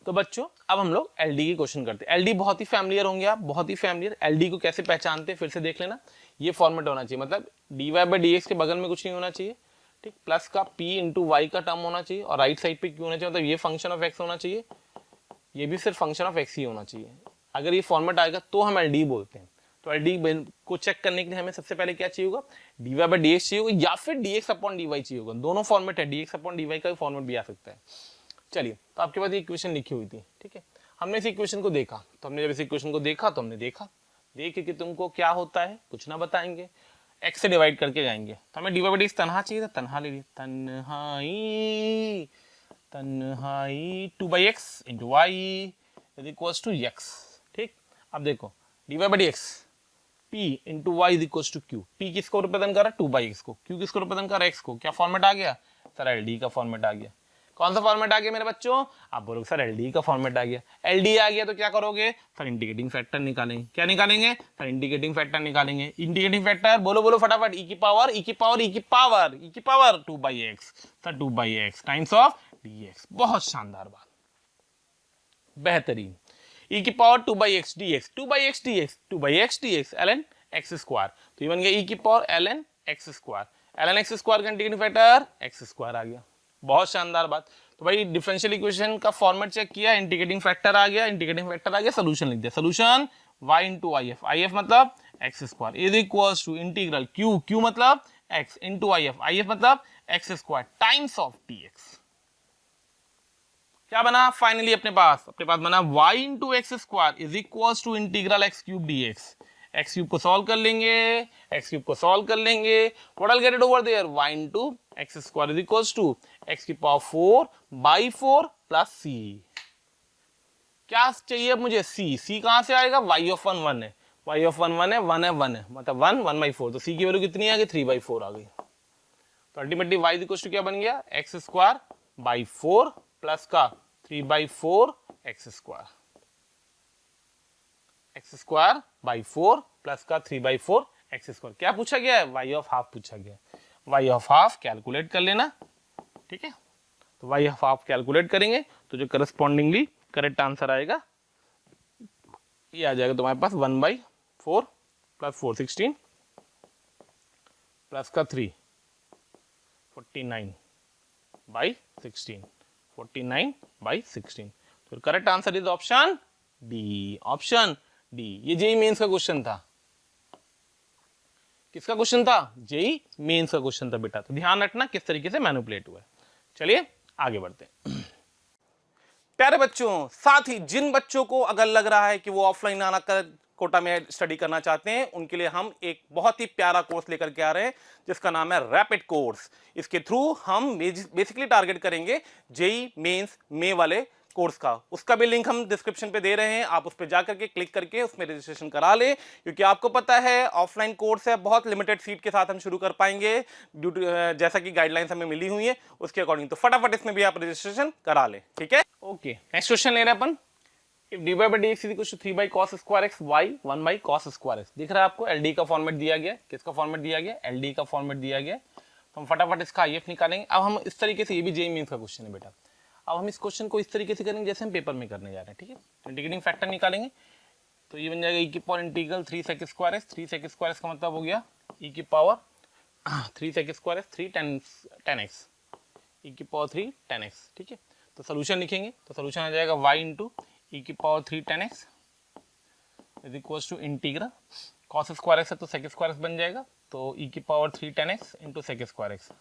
Speaker 1: तो बच्चों अब हम लोग एलडी की क्वेश्चन करते हैं। एलडी बहुत ही फैमिलियर होंगे आप, बहुत ही फैमिलियर। एलडी को कैसे पहचानते हैं फिर से देख लेना, ये फॉर्मेट होना चाहिए, मतलब dy बाई dx के बगल में कुछ नहीं होना चाहिए, ठीक, प्लस का p इंटू वाई का टर्म होना चाहिए और राइट साइड पे q होना चाहिए, मतलब ये फंक्शन ऑफ x होना चाहिए, ये भी सिर्फ फंक्शन ऑफ x ही होना चाहिए। अगर ये फॉर्मेट आएगा तो हम एलडी बोलते हैं। तो एलडी को चेक करने के लिए हमें सबसे पहले क्या चाहिए होगा, dy बाई dx चाहिए होगा या फिर dx अपॉन dy चाहिए होगा, दोनों फॉर्मेट है, dx अपॉन dy का फॉर्मेट भी आ सकता है। चलिए, तो आपके पास ये इक्वेशन लिखी हुई थी, ठीक है, हमने इस इक्वेशन को देखा, तो हमने जब इस इक्वेशन को देखा तो हमने देखा, देख के तुमको क्या होता है कुछ ना बताएंगे, x से डिवाइड करके जाएंगे, तो हमें dy बाई dx तनहा चाहिए था, तनहा ले लिया, तन्हाई तन्हाई 2/x into y is equals to x, ठीक। अब देखो dy by dx p into y is equals to q, p किसको रिप्रेजेंट कर रहा है 2/x को, q किसको रिप्रेजेंट कर रहा है x को, क्या फॉर्मेट आ गया सर, एलडी का फॉर्मेट आ गया। कौन सा फॉर्मेट आ गया मेरे बच्चों, आप बोलोगे सर एलडी का फॉर्मेट आ गया, एलडी आ गया तो क्या करोगे सर, इंटीग्रेटिंग फैक्टर निकालेंगे, क्या निकालेंगे सर, इंटीग्रेटिंग फैक्टर निकालेंगे। इंटीग्रेटिंग फैक्टर बोलो बोलो फटाफट, e की पावर e की पावर e की पावर e की power 2/x, sir 2/x times of dx, बहुत शानदार बात, बेहतरीन, e की power 2/x dx, 2/x dx 2/x dx ln x square, तो ये बन गया e की power ln x square, ln x square का इंटीग्रेटिंग फैक्टर x स्क्वायर आ गया, बहुत शानदार बात। तो भाई डिफरेंशियल इक्वेशन का फॉर्मेट चेक किया, इंटीग्रेटिंग फैक्टर आ गया, इंटीग्रेटिंग फैक्टर आ गया, सोल्यूशन लिख दिया, solution y into I F मतलब x square is equals to integral q मतलब x इंटू आई एफ मतलब x square times of dx। क्या बना फाइनली अपने पास बना y into x square is equals to integral x cube dx। X cube को solve कर लेंगे, what will get it over there, y into x square is equals to x की power 4/4 plus c। क्या चाहिए अब मुझे, c कहां से आएगा, y ऑफ 1 1 है, y ऑफ 1 1 है, 1 है 1 है, मतलब 1 1/4, तो c की वैल्यू कितनी आ गई 3/4 आ गई। तो ultimately y is equals to क्या बन गया, एक्स स्क्वायर बाई 4 प्लस का 3/4 एक्स स्क्वायर बाई 4 प्लस का 3/4 एक्स स्क्वायर। क्या पूछा गया है? वाई ऑफ हाफ पूछा गया है। वाई ऑफ हाफ कैलकुलेट कर लेना, ठीक है। तो वाई ऑफ हाफ कैलकुलेट करेंगे तो जो करस्पॉन्डिंगली करेक्ट आंसर आएगा ये आ जाएगा तुम्हारे पास 1/4 प्लस 4 16 प्लस का 3 49/16 49/16। तो correct answer is option D, option D. ये जेई मेंस का क्वेश्चन था। किसका क्वेश्चन था? जेई मेंस का क्वेश्चन था बेटा। तो ध्यान रखना किस तरीके से मैनिपुलेट हुआ है। चलिए आगे बढ़ते हैं। प्यारे बच्चों, साथ ही जिन बच्चों को अगर लग रहा है कि वो ऑफलाइन आना कर कोटा में स्टडी करना चाहते हैं, उनके लिए हम एक बहुत ही प्यारा कोर्स लेकर के आ रहे हैं जिसका नाम है रैपिड कोर्स। इसके थ्रू हम बेसिकली टारगेट करेंगे जेई मेंस में वाले कोर्स का। उसका भी लिंक हम डिस्क्रिप्शन पे दे रहे हैं, आप उस पर जाकर के क्लिक करके उसमें रजिस्ट्रेशन करा लें, क्योंकि आपको पता है ऑफलाइन कोर्स है, बहुत लिमिटेड सीट के साथ हम शुरू कर पाएंगे ड्यू टू जैसा कि गाइडलाइंस हमें मिली हुई है उसके अकॉर्डिंग। तो फटाफट इसमें भी आप रजिस्ट्रेशन करा लें, ठीक है। ओके, नेक्स्ट क्वेश्चन ले रहे हैं अपन। If dy by dx is equal to 3/cos square x y 1/cos square x। दिख रहा है आपको LD का फॉर्मेट दिया गया। किसका फॉर्मेट दिया गया? LD का फॉर्मेट दिया गया। तो हम फटाफट इसका IF निकालेंगे। अब हम इस तरीके से, ये भी जेई मेंस का क्वेश्चन है बेटा। अब हम इस क्वेश्चन को इस तरीके से करेंगे जैसे हम पेपर में करने जा रहे हैं, ठीक है। इंटीग्रेटिंग फैक्टर निकालेंगे तो ये बन जाएगा e की power integral 3 sec square x। 3 sec square x का मतलब हो गया e की power 3 sec square x 3 10 x, e की पावर 3 10 x, ठीक है। तो सोल्यूशन लिखेंगे तो सोल्यूशन आ जाएगा y इंटू e की power 3 10 x is equal to integral cos square x है तो sec स्क्वायर x बन जाएगा, तो e की power 3 10 x into sec square x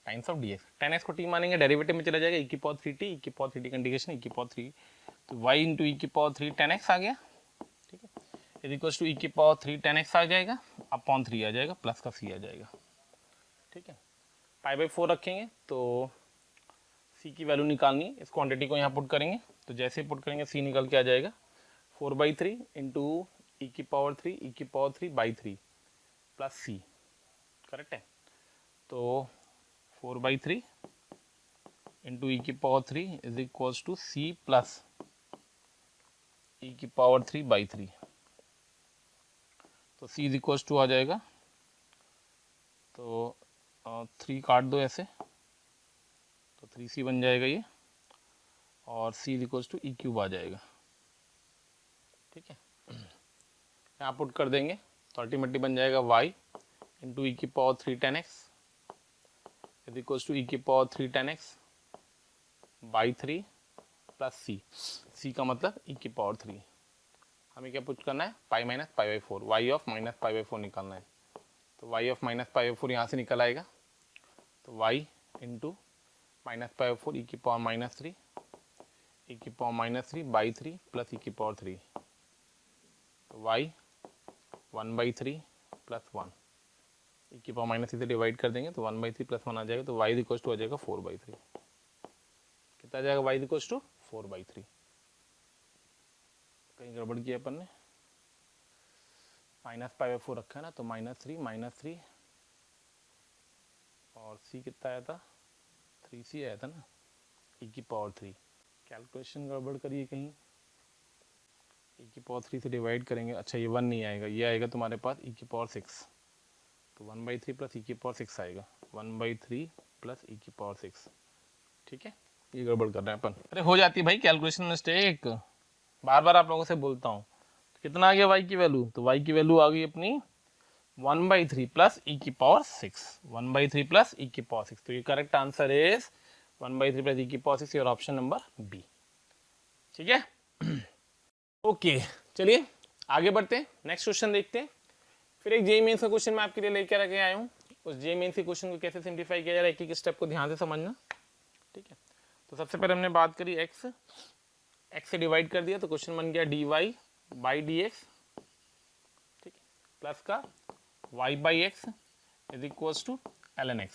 Speaker 1: times of dx। 10x को t मानेंगे, डेरिवेटिव में चला जाएगा e की पावर 3t, e की पावर 3t इंटीग्रेशन e की पावर 3, तो y इंटू e की पावर 3 10x आ गया, ठीक है। इज इक्वल टू e की पावर 3 10x आ जाएगा अपॉन 3 आ जाएगा प्लस का c आ जाएगा, ठीक है। π/4 रखेंगे तो c की वैल्यू निकालनी, इस क्वांटिटी को यहाँ पुट करेंगे तो जैसे पुट करेंगे c निकल के आ जाएगा 4/3 इंटू e की पावर 3 e की पावर 3/3 प्लस c, करेक्ट है। तो 4/3 इंटू ई की power 3 is equal to c plus e की पावर 3/3, तो c इज इक्वल टू आ जाएगा, तो 3 काट दो ऐसे तो 3c बन जाएगा ये, और c is equal to e cube आ जाएगा, ठीक है। यहाँ पुट कर देंगे तो अल्टीमेटली बन जाएगा y इंटू ई की power 3 10x is equal to e की power 3 10x by 3 plus c का मतलब e की पावर 3। हमें क्या पुट करना है? Pi minus π/4, y of minus π/4 निकालना है, तो y ऑफ माइनस π/4 यहाँ से निकल आएगा, तो y इंटू माइनस π/4 e की पावर -3 e की पावर -3 बाई 3 प्लस e की पावर 3, तो y 1/3 प्लस 1 e की पावर -3 से डिवाइड कर देंगे तो 1/3 प्लस 1 आ जाएगा, तो y इक्वल टू आ जाएगा 4/3। कितना आ जाएगा? y equal to 4/3। कहीं गड़बड़ किया अपन ने, माइनस π/4 रखा है ना, तो -3 और c कितना आया था? 3c आया था ना, e की पावर 3। कैलकुलेशन गड़बड़ करिए कहीं, e की पावर 3 से डिवाइड करेंगे, अच्छा ये 1 नहीं आएगा, ये आएगा तुम्हारे पास e की पावर 6, तो 1/3 प्लस e की पावर 6 आएगा, 1/3 प्लस e की पावर 6, ठीक है। ये गड़बड़ कर रहे हैं अपन। अरे हो जाती है भाई कैलकुलेशन मिस्टेक, बार बार आप लोगों से बोलता हूँ। कितना आ गया y की वैल्यू? तो y की वैल्यू आ गई अपनी 1/3 प्लस e की पावर 6, 1/3 प्लस e की पावर 6, तो ये correct answer is 1/3 plus e की पावर 6, और ऑप्शन नंबर बी, ठीक है। ओके चलिए आगे बढ़ते हैं, नेक्स्ट क्वेश्चन देखते हैं। फिर एक जेईई मेंस का क्वेश्चन मैं आपके लिए लेकर आके आया हूँ। उस जेईई मेंस के क्वेश्चन को कैसे सिंप्लीफाई किया जा रहा है, एक एक स्टेप को ध्यान से समझना, ठीक है। तो सबसे पहले हमने बात करी x से डिवाइड कर दिया, तो क्वेश्चन बन गया dy बाई dx, ठीक है, प्लस का y by x is equal to ln x,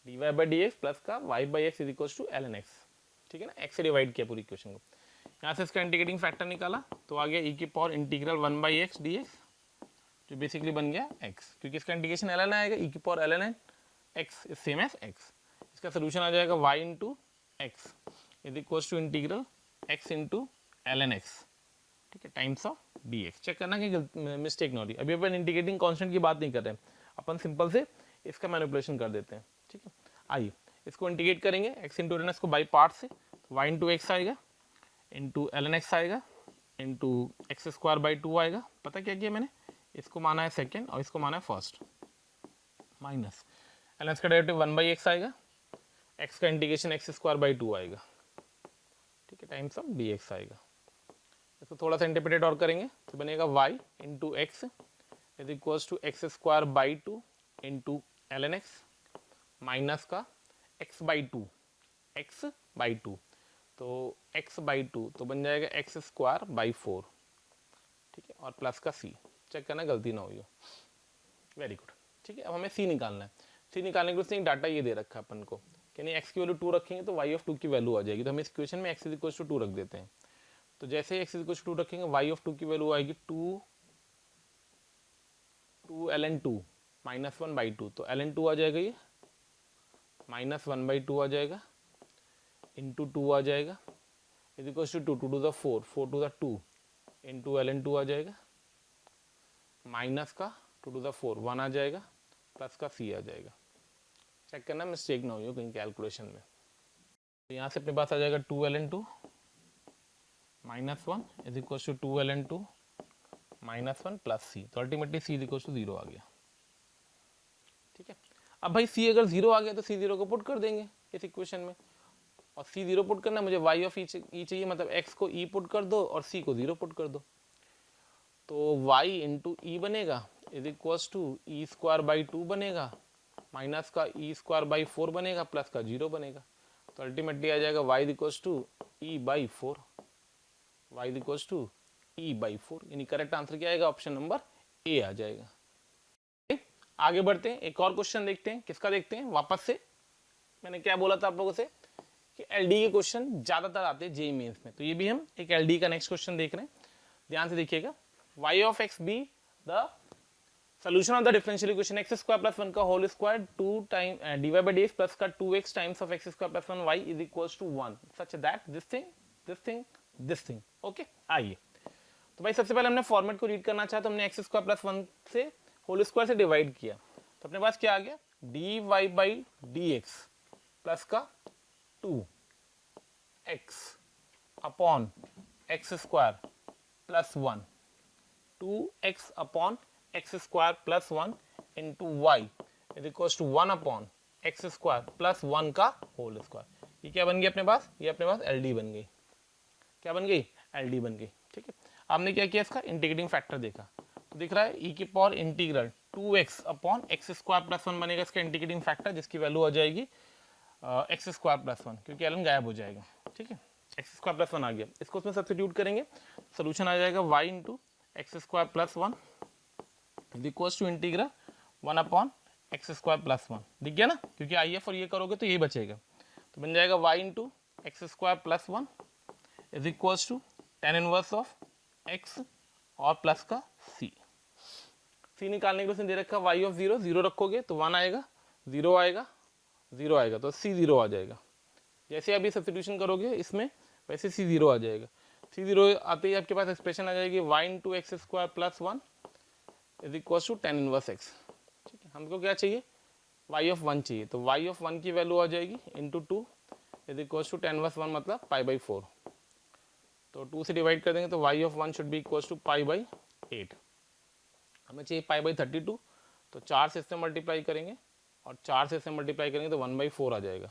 Speaker 1: dy by dx plus का y by x is equal to ln x, ठीक है ना। x से डिवाइड किया पूरी क्वेश्चन को, यहाँ से इसका इंटीग्रेटिंग फैक्टर निकाला तो आ गया e की पावर इंटीग्रल 1/x dx, जो बेसिकली बन गया x, क्योंकि इसका इंटीग्रेशन ln आएगा, e की power ln x is same as x। इसका सोल्यूशन आ जाएगा y into x is equal to integral x into ln x, ठीक है, टाइम्स ऑफ dx। चेक करना कि मिस्टेक ना हो रही। अभी अपन इंटीग्रेटिंग कांस्टेंट की बात नहीं कर रहे हैं, अपन सिंपल से इसका मैनिपुलेशन कर देते हैं। ठीक है, आइए इसको इंटीग्रेट करेंगे, x इंटू एल को बाई पार्ट से, y इंटू एक्स आएगा, इंटू एल एक्स आएगा, इंटू एक्स स्क्वायर बाई 2 आएगा। पता क्या किया मैंने, इसको माना है सेकेंड और इसको माना है फर्स्ट, माइनस एल एक्स का डेरिवेटिव 1/x आएगा, x का इंटीग्रेशन एक्स स्क्वायर बाई 2 आएगा। ठीक है, टाइम्स ऑफ dx आएगा। इसको थोड़ा सा इंटरप्रेट और करेंगे तो बनेगा y into x is equals to x square by 2 into l N x minus का x बाई 2, एक्स बाई 2, तो x बाई 2 तो बन जाएगा एक्स स्क्वायर बाई 4। ठीक है, और प्लस का c, चेक करना गलती ना हुई हो। Very good. ठीक है, अब हमें c निकालना है। c निकालने के लिए डाटा ये दे रखा है अपन को कि नहीं x की वैल्यू 2 रखेंगे तो y ऑफ 2 की वैल्यू आ जाएगी। तो हम इस इक्वेशन में x इज इक्वल टू 2 रख देते हैं। तो जैसे ही x इज इक्वल टू 2 रखेंगे y ऑफ 2 की वैल्यू आएगी 2 ln 2 माइनस 1 बाई 2, तो ln 2 आ जाएगा, ये माइनस 1 बाई 2 आ जाएगा, इंटू 2 आ जाएगा, is equal to 2 to the 4, 4 to the 2 into ln 2 आ जाएगा, माइनस का 2 टू द 4 1 आ जाएगा, प्लस का c आ जाएगा। चेक करना मिस्टेक ना हो कहीं कैलकुलेशन में। तो यहाँ से अपने पास आ जाएगा 2 ln 2 minus 1 is equal to 2 ln 2 minus 1 plus c, तो ultimately c is equal to 0 आ गया। ठीक है, अब भाई c अगर 0 आ गया तो c 0 को पुट कर देंगे इस इक्वेशन में, और c 0 पुट करना, मुझे y ऑफ e चाहिए, मतलब x को e पुट कर दो और c को 0 पुट कर दो, तो y इंटू ई बनेगा is equals to e square by 2 बनेगा, माइनस का ई स्क्वायर बाई 4 बनेगा, प्लस का 0 बनेगा, तो अल्टीमेटली आ जाएगा y equals to e by 4, y equals to e by 4, यानी करेक्ट आंसर क्या आएगा, ऑप्शन नंबर ए आ जाएगा। आगे बढ़ते हैं, एक और क्वेश्चन देखते हैं। किसका देखते हैं, वापस से मैंने क्या बोला था आप लोगों से कि एलडी के क्वेश्चन ज्यादातर आते हैं जेईई मेंस में, तो ये भी हम एक एलडी का नेक्स्ट क्वेश्चन देख रहे हैं। ध्यान से देखिएगा, y of x be the solution of the differential equation x square plus 1 का whole square 2 time dy by dx plus का 2x times of x square plus 1 y is equals to 1 such that this thing this thing this thing. Okay, आइए तो भाई सबसे पहले हमने format को read करना चाहा, तो हमने एक्स स्क्वायर प्लस 1 से होल स्क्वायर से डिवाइड किया, तो अपने पास क्या आ गया, dy बाई dx प्लस का 2x upon x square plus 1, 2x upon x square plus 1 into y is equal to 1 upon x square plus 1 का होल स्क्वायर। ये क्या बन गया अपने पास, ये अपने पास एल डी बन गई। क्या बन गई, एल डी बन गई। ठीक है, आपने क्या किया, इसका इंटीग्रेटिंग फैक्टर देखा, तो दिख रहा है ई की power integral 2x upon x square plus 1 बनेगा इसका इंटीग्रेटिंग फैक्टर, जिसकी वैल्यू आ जाएगी एक्स स्क्वायर प्लस 1, क्योंकि एल गायब हो जाएगा। ठीक है, एक्स स्क्वायर प्लस 1 आ गया, इसको उसमें सब्स्टिट्यूट करेंगे, सोल्यूशन आ जाएगा y into x square plus 1 is equals to integral 1 upon x square plus 1। दिख गया ना, क्योंकि आई एफ और ये करोगे तो ये बचेगा, तो बन जाएगा y into x square plus 1 is equals to tan inverse of x और प्लस का c। c निकालने के लिए उसने दे रखा y ऑफ 0, 0 रखोगे तो 1 आएगा, 0 आएगा, 0 आएगा, तो c 0 आ जाएगा। जैसे अभी सब्स्टिट्यूशन करोगे इसमें वैसे c 0 आ जाएगा। c 0 आते ही आपके पास एक्सप्रेशन आ जाएगी y into x square plus 1 is equal to tan inverse x। ठीक है, हमको क्या चाहिए, y ऑफ 1 चाहिए, तो y ऑफ 1 की वैल्यू आ जाएगी into 2 is equal to tan inverse 1 मतलब पाई बाई 4, तो 2 से डिवाइड कर देंगे तो y of 1 should be equal to pi by 8। हमें चाहिए पाई बाई 32, तो 4 से इससे मल्टीप्लाई करेंगे और 4 से इससे मल्टीप्लाई करेंगे तो 1/4 आ जाएगा,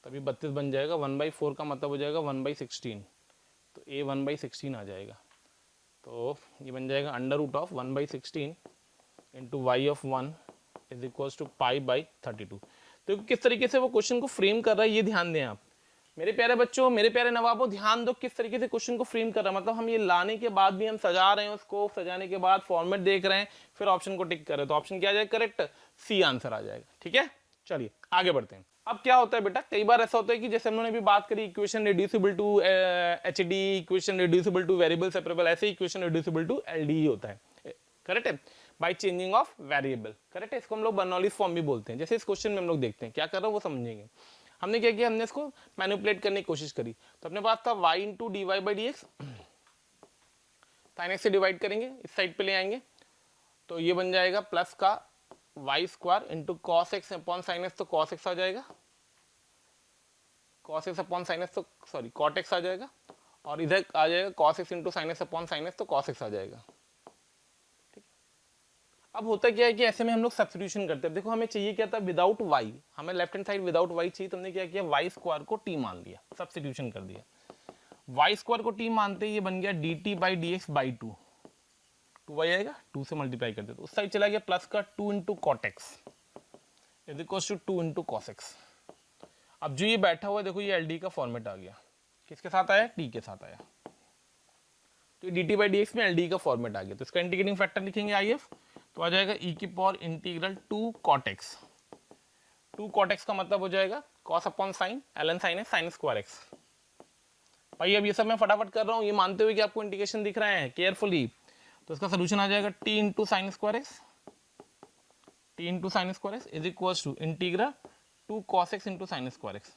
Speaker 1: तभी 32 बन जाएगा। 1/4 का मतलब हो जाएगा 1/16, तो a 1/16 आ जाएगा, तो ये बन जाएगा under root of 1/16 into y of 1 is equals to pi by 32। तो किस तरीके से वो क्वेश्चन को फ्रेम कर रहा है ये ध्यान दें आप, मेरे प्यारे बच्चों, मेरे प्यारे नवाबों, ध्यान दो किस तरीके से क्वेश्चन को फ्रेम कर रहा है। मतलब हम ये लाने के बाद भी हम सजा रहे हैं उसको, सजाने के बाद फॉर्मेट देख रहे हैं, फिर ऑप्शन को टिक कर रहे हैं, तो ऑप्शन क्या आ जाएगा, करेक्ट सी आंसर आ जाएगा। ठीक है, चलिए आगे बढ़ते हैं। अब क्या होता है बेटा, कई बार ऐसा होता है कि जैसे हम लोगों ने भी बात करी equation reducible to HD, equation reducible to variable separable, ऐसे इक्वेशन रिड्यूसिबल टू एलडी होता है, करेक्ट है, by changing of variable, correct है। इसको हम लोग बर्नौलीज फॉर्म भी बोलते हैं। जैसे इस क्वेश्चन में हम लोग देखते हैं क्या कर रहा है वो समझेंगे। हमने क्या किया, हमने इसको मैनिपुलेट करने की कोशिश करी, तो अपने पास था y into d y by d x sine x से डिवाइड करेंगे, इस साइड पे ले आएंगे, तो ये बन जाएगा प्लस का Y square into cos x upon sine x, तो कॉस एक्स आ जाएगा, cos x upon sine x तो सॉरी कॉट एक्स आ जाएगा, और इधर आ जाएगा cos x into sine x upon sine x, तो कॉस एक्स आ जाएगा। ठीक, अब होता क्या है कि ऐसे में हम लोग सब्स्टिट्यूशन करते हैं। देखो हमें चाहिए क्या था, विदाउट वाई, हमें left hand side without y चाहिए, तो हमने क्या किया, वाई स्क्वायर को टी मान लिया, सब्स्टिट्यूशन कर दिया। वाई स्क्वायर को टी मानते ही ये बन गया d t by d x by two, two y आएगा, टू से मल्टीप्लाई कर देते, तो उस साइड चला गया प्लस का two into cot x is equal to two into cos x. अब जो ये बैठा हुआ है देखो, ये एल डी का फॉर्मेट आ गया, किसके साथ आया, टी के साथ आया, तो d t by d x में एल डी का फॉर्मेट आ गया, तो इसका इंटीग्रेटिंग फैक्टर लिखेंगे आई एफ, तो आ जाएगा ई की power integral two cot x, two cot x का मतलब हो जाएगा cos upon sine, L N sine है साइन स्क्वायर एक्स। भाई अब ये सब मैं फटाफट कर रहा हूँ, ये मानते हुए कि आपको इंटीग्रेशन दिख रहा है केयरफुली, तो इसका सोल्यूशन आ जाएगा t into sine square x, t into sine square x is equal to integral two cos x into sine square x.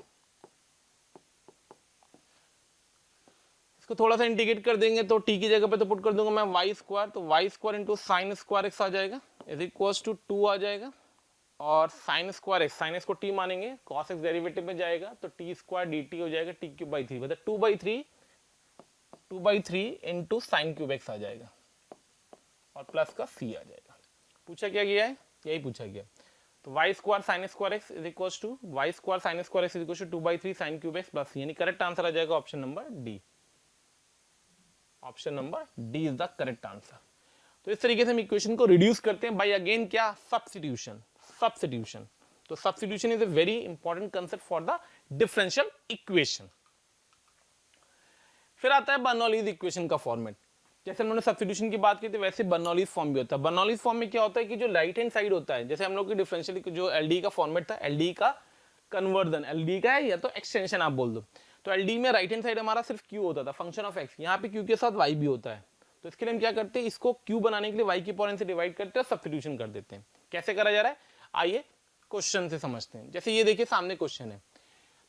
Speaker 1: इसको थोड़ा सा इंटीग्रेट कर देंगे तो टी की जगह पे तो पुट कर दूंगा मैं वाई स्क्वायर, तो y square into sine square x आ जाएगा इज इक्वल टू टू आ जाएगा, और sine square x, sine x को टी मानेंगे, कॉस एक्स डेरिवेटिव में जाएगा तो टी स्क्वायर डी टी हो जाएगा टी क्यूब बाई थ्री, मतलब two by three into sine cube x आ जाएगा, और प्लस का सी आ जाएगा। पूछा क्या गया है, यही पूछा गया, तो y square sine square x is equal to y square sine square x is equal to two by three sine cube x plus c, यानी करेक्ट आंसर आ जाएगा option number d, option number d is the correct answer. तो इस तरीके से हम equation को reduce करते हैं बाय अगेन क्या, सब्स्टिट्यूशन, सब्स्टिट्यूशन। तो substitution is a very important concept for the differential equation. फिर आता है बर्नौलीज इक्वेशन का फॉर्मेट। जैसे हमने सब्स्टिट्यूशन की बात की थी वैसे बर्नौलीज फॉर्म भी होता है। बर्नौलीज फॉर्म में क्या होता है कि जो राइट हैंड साइड होता है, जैसे हम लोग की डिफरेंशियल जो एलडी का फॉर्मेट था, एलडी का कन्वर्जन, एलडी का है या तो एक्सटेंशन आप बोल दो, तो एलडी में राइट हैंड साइड हमारा सिर्फ क्यू होता था, फंक्शन ऑफ एक्स, यहाँ पे क्यू के साथ वाई भी होता है, तो इसके लिए हम क्या करते हैं, इसको क्यू बनाने के लिए वाई की पावर n से डिवाइड करते हैं और सब्स्टिट्यूशन कर देते हैं। कैसे करा जा रहा है, आइए क्वेश्चन से समझते हैं। जैसे ये देखिए सामने क्वेश्चन है,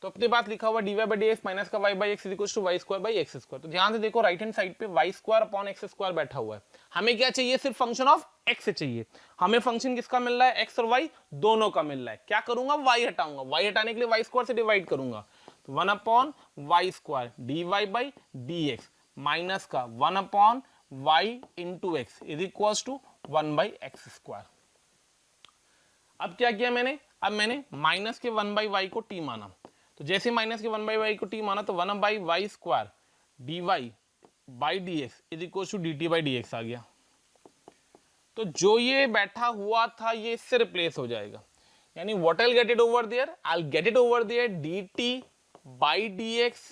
Speaker 1: तो अपने पास लिखा हुआ d y by d x minus का y by x equal to y square by x square. तो ध्यान से देखो राइट हैंड साइड पे y square upon x square बैठा हुआ है, हमें क्या चाहिए, सिर्फ फंक्शन ऑफ एक्स चाहिए। हमें फंक्शन किसका मिल रहा है, एक्स और वाई दोनों का मिल रहा है। क्या करूंगा, वाई हटाऊंगा, वाई हटाने के लिए वाई स्क्वायर से डिवाइड करूंगा, तो one upon y square d y by d x minus का one upon y into x is equal to one by x square. अब क्या किया मैंने, अब मैंने माइनस के वन बाई वाई को टी माना, तो जैसे माइनस के वन बाई वाई को टी माना तो one by y square d y by d x is equal to d t by d x आ गया। तो जो ये बैठा हुआ था ये इससे रिप्लेस हो जाएगा, यानी what I get it over there, I get it over there d t by d x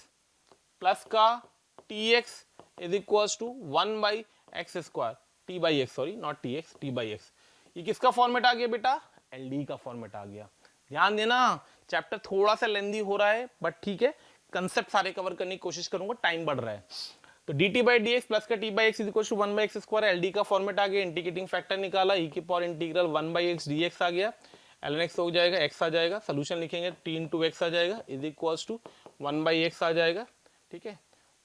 Speaker 1: plus का t x is equal to one by x square t by x, sorry not t x, t by x. ये किसका format आ गया बेटा, L D का format आ गया। ध्यान देना चैप्टर थोड़ा सा लेंदी हो रहा है बट ठीक है, कंसेप्ट सारे कवर करने की कोशिश करूंगा, टाइम बढ़ रहा है। तो d t by d x plus का t by x is equal to one by x square, L D का फॉर्मेट आ गया, इंटीग्रेटिंग फैक्टर निकाला, ई की power integral one by x d x आ गया, एल एन एक्स हो जाएगा, एक्स आ जाएगा, सोल्यूशन लिखेंगे टी इंटू एक्स आ जाएगा is equal to one by x आ जाएगा। ठीक है,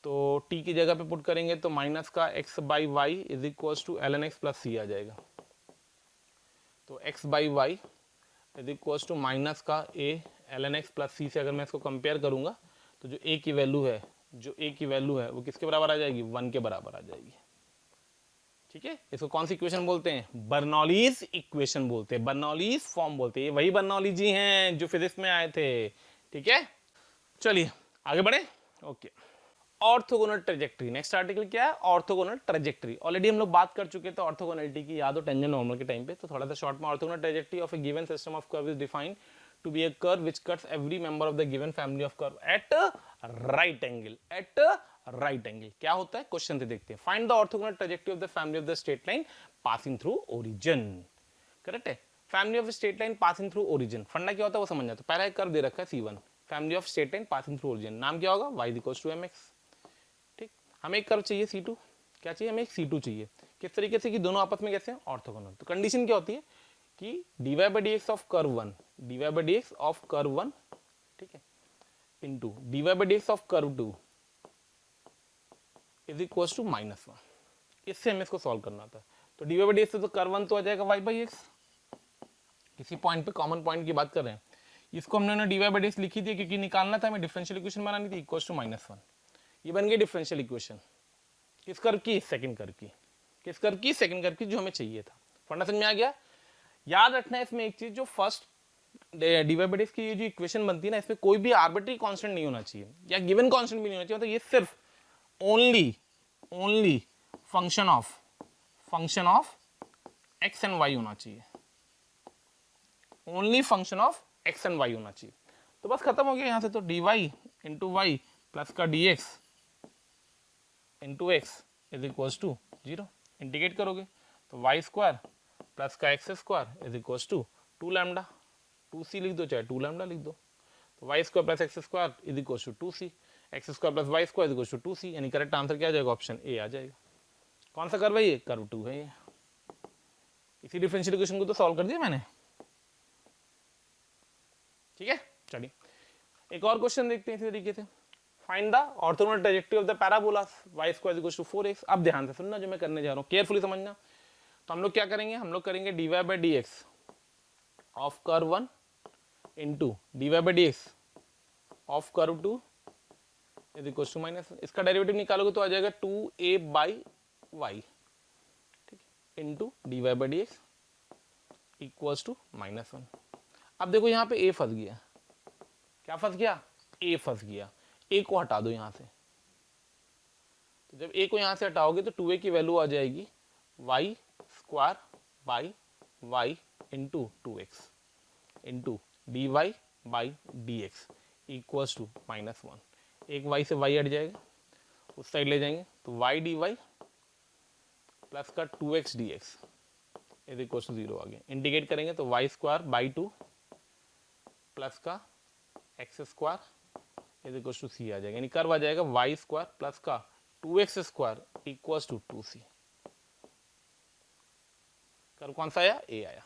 Speaker 1: तो टी की जगह पे पुट करेंगे तो माइनस का x by y is equal to L N x plus c आ जाएगा। तो x by y is equal to minus का a L N x plus c से अगर मैं इसको कंपेयर करूंगा तो जो ए की वैल्यू है, जो ए की वैल्यू है वो किसके बराबर आ जाएगी, वन के बराबर आ जाएगी। ठीक है, इसको कौन सी इक्वेशन बोलते हैं, बर्नौलीज इक्वेशन बोलते हैं, बर्नौलीज फॉर्म बोलते हैं। ये वही बर्नौली जी हैं जो फिजिक्स में आए थे। ठीक है, चलिए आगे बढ़े। Okay, orthogonal trajectory, next article क्या है, ऑर्थोगोनल ट्रेजेक्टरी। ऑलरेडी हम लोग बात कर चुके थे ऑर्थोगोनलिटी की, याद हो टेंजेंट नॉर्मल के टाइम पे, तो थोड़ा सा शॉर्ट में orthogonal trajectory of a given system of curve is defined to be a curve which cuts every member of the given family of curve at right angle, at right angle. क्या होता है, question से देखते हैं। Find the orthogonal trajectory of the family of the straight line passing through origin. Correct है, family of straight line passing through origin, फंडा क्या होता है वो समझ जाते। पहला एक कर्व दे रखा है C1, family of straight line passing through origin, नाम क्या होगा, y इक्वल्स टू mx। ठीक, हमें एक कर्व चाहिए C2, क्या चाहिए, हमें एक C2 चाहिए। किस तरीके से कि दोनों आपस में कैसे हैं, ऑर्थोगोनल। तो कंडीशन क्या होती है कि dy by d x of curve one, dy by d x of curve one, ठीक है, into dy by d x of curve two is equals to minus one. इससे हमें इसको सॉल्व करना था। तो dy बाई dx से तो कर्व 1 तो आ जाएगा y बाई एक्स, किसी पॉइंट पे कॉमन पॉइंट की बात कर रहे हैं। इसको हमने dy बाई dx लिखी थी क्योंकि निकालना था, हमें डिफरेंशियल इक्वेशन बनानी थी, इक्वल टू -1। ये बन गई डिफरेंशियल इक्वेशन किस कर्व की, सेकंड कर्व की। किस कर्व की, सेकंड कर्व की, जो हमें चाहिए था। फंडा समझ में आ गया। याद रखना है इसमें एक चीज, जो फर्स्ट dy बाई dx की ये जो इक्वेशन बनती है ना, इसमें कोई भी आर्बिट्री कांस्टेंट नहीं होना चाहिए या गिवन कांस्टेंट भी नहीं होना चाहिए। मतलब ये सिर्फ only function of x and y होना चाहिए, only function of x and y होना चाहिए। तो बस खत्म हो गया यहाँ से। तो dy इंटू वाई प्लस का dx into x is equal to 0। Integrate करोगे तो वाई स्क्वायर प्लस का x square is equal to 2 lambda, 2c लिख दो चाहे 2 लैम्डा लिख दो। तो y square plus x square is equal to 2c, x square plus Y square is equal to 2c, यानी करेक्ट आंसर क्या आ जाएगा, ऑप्शन ए आ जाएगा। कौन सा कर्व है ये, कर्व 2 है ये। इसी डिफरेंशियल इक्वेशन को तो सॉल्व कर दिया मैंने, ठीक है। चलिए एक और क्वेश्चन देखते हैं इसी तरीके से। Find the orthogonal trajectory of the parabolas y square equal to 4x। अब ध्यान से सुनना जो मैं करने जा रहा हूँ, केयरफुली समझना। तो हम लोग क्या करेंगे, हम लोग करेंगे dy by dx of curve 1 into dy by dx of curve 2 is equal to -1। इसका डेरिवेटिव निकालोगे तो आ जाएगा 2a बाई y, ठीक है, into dy by dx equal to -1। अब देखो यहाँ पे a फंस गया। क्या फंस गया, a फंस गया। a को हटा दो यहाँ से। तो जब a को यहाँ से हटाओगे तो 2a की वैल्यू आ जाएगी y square by y into 2x into dy by dx equals to -1। एक y से y हट जाएगा, उस साइड ले जाएंगे तो y dy प्लस का 2x dx is equal to 0 आ गया। इंटीग्रेट करेंगे तो y स्क्वायर बाई 2 प्लस का x square is equal to c आ जाएगा, यानी कर्व आ जाएगा वाई स्क्वायर प्लस का 2x square equal to 2c। Curve कौन सा आया, ए आया।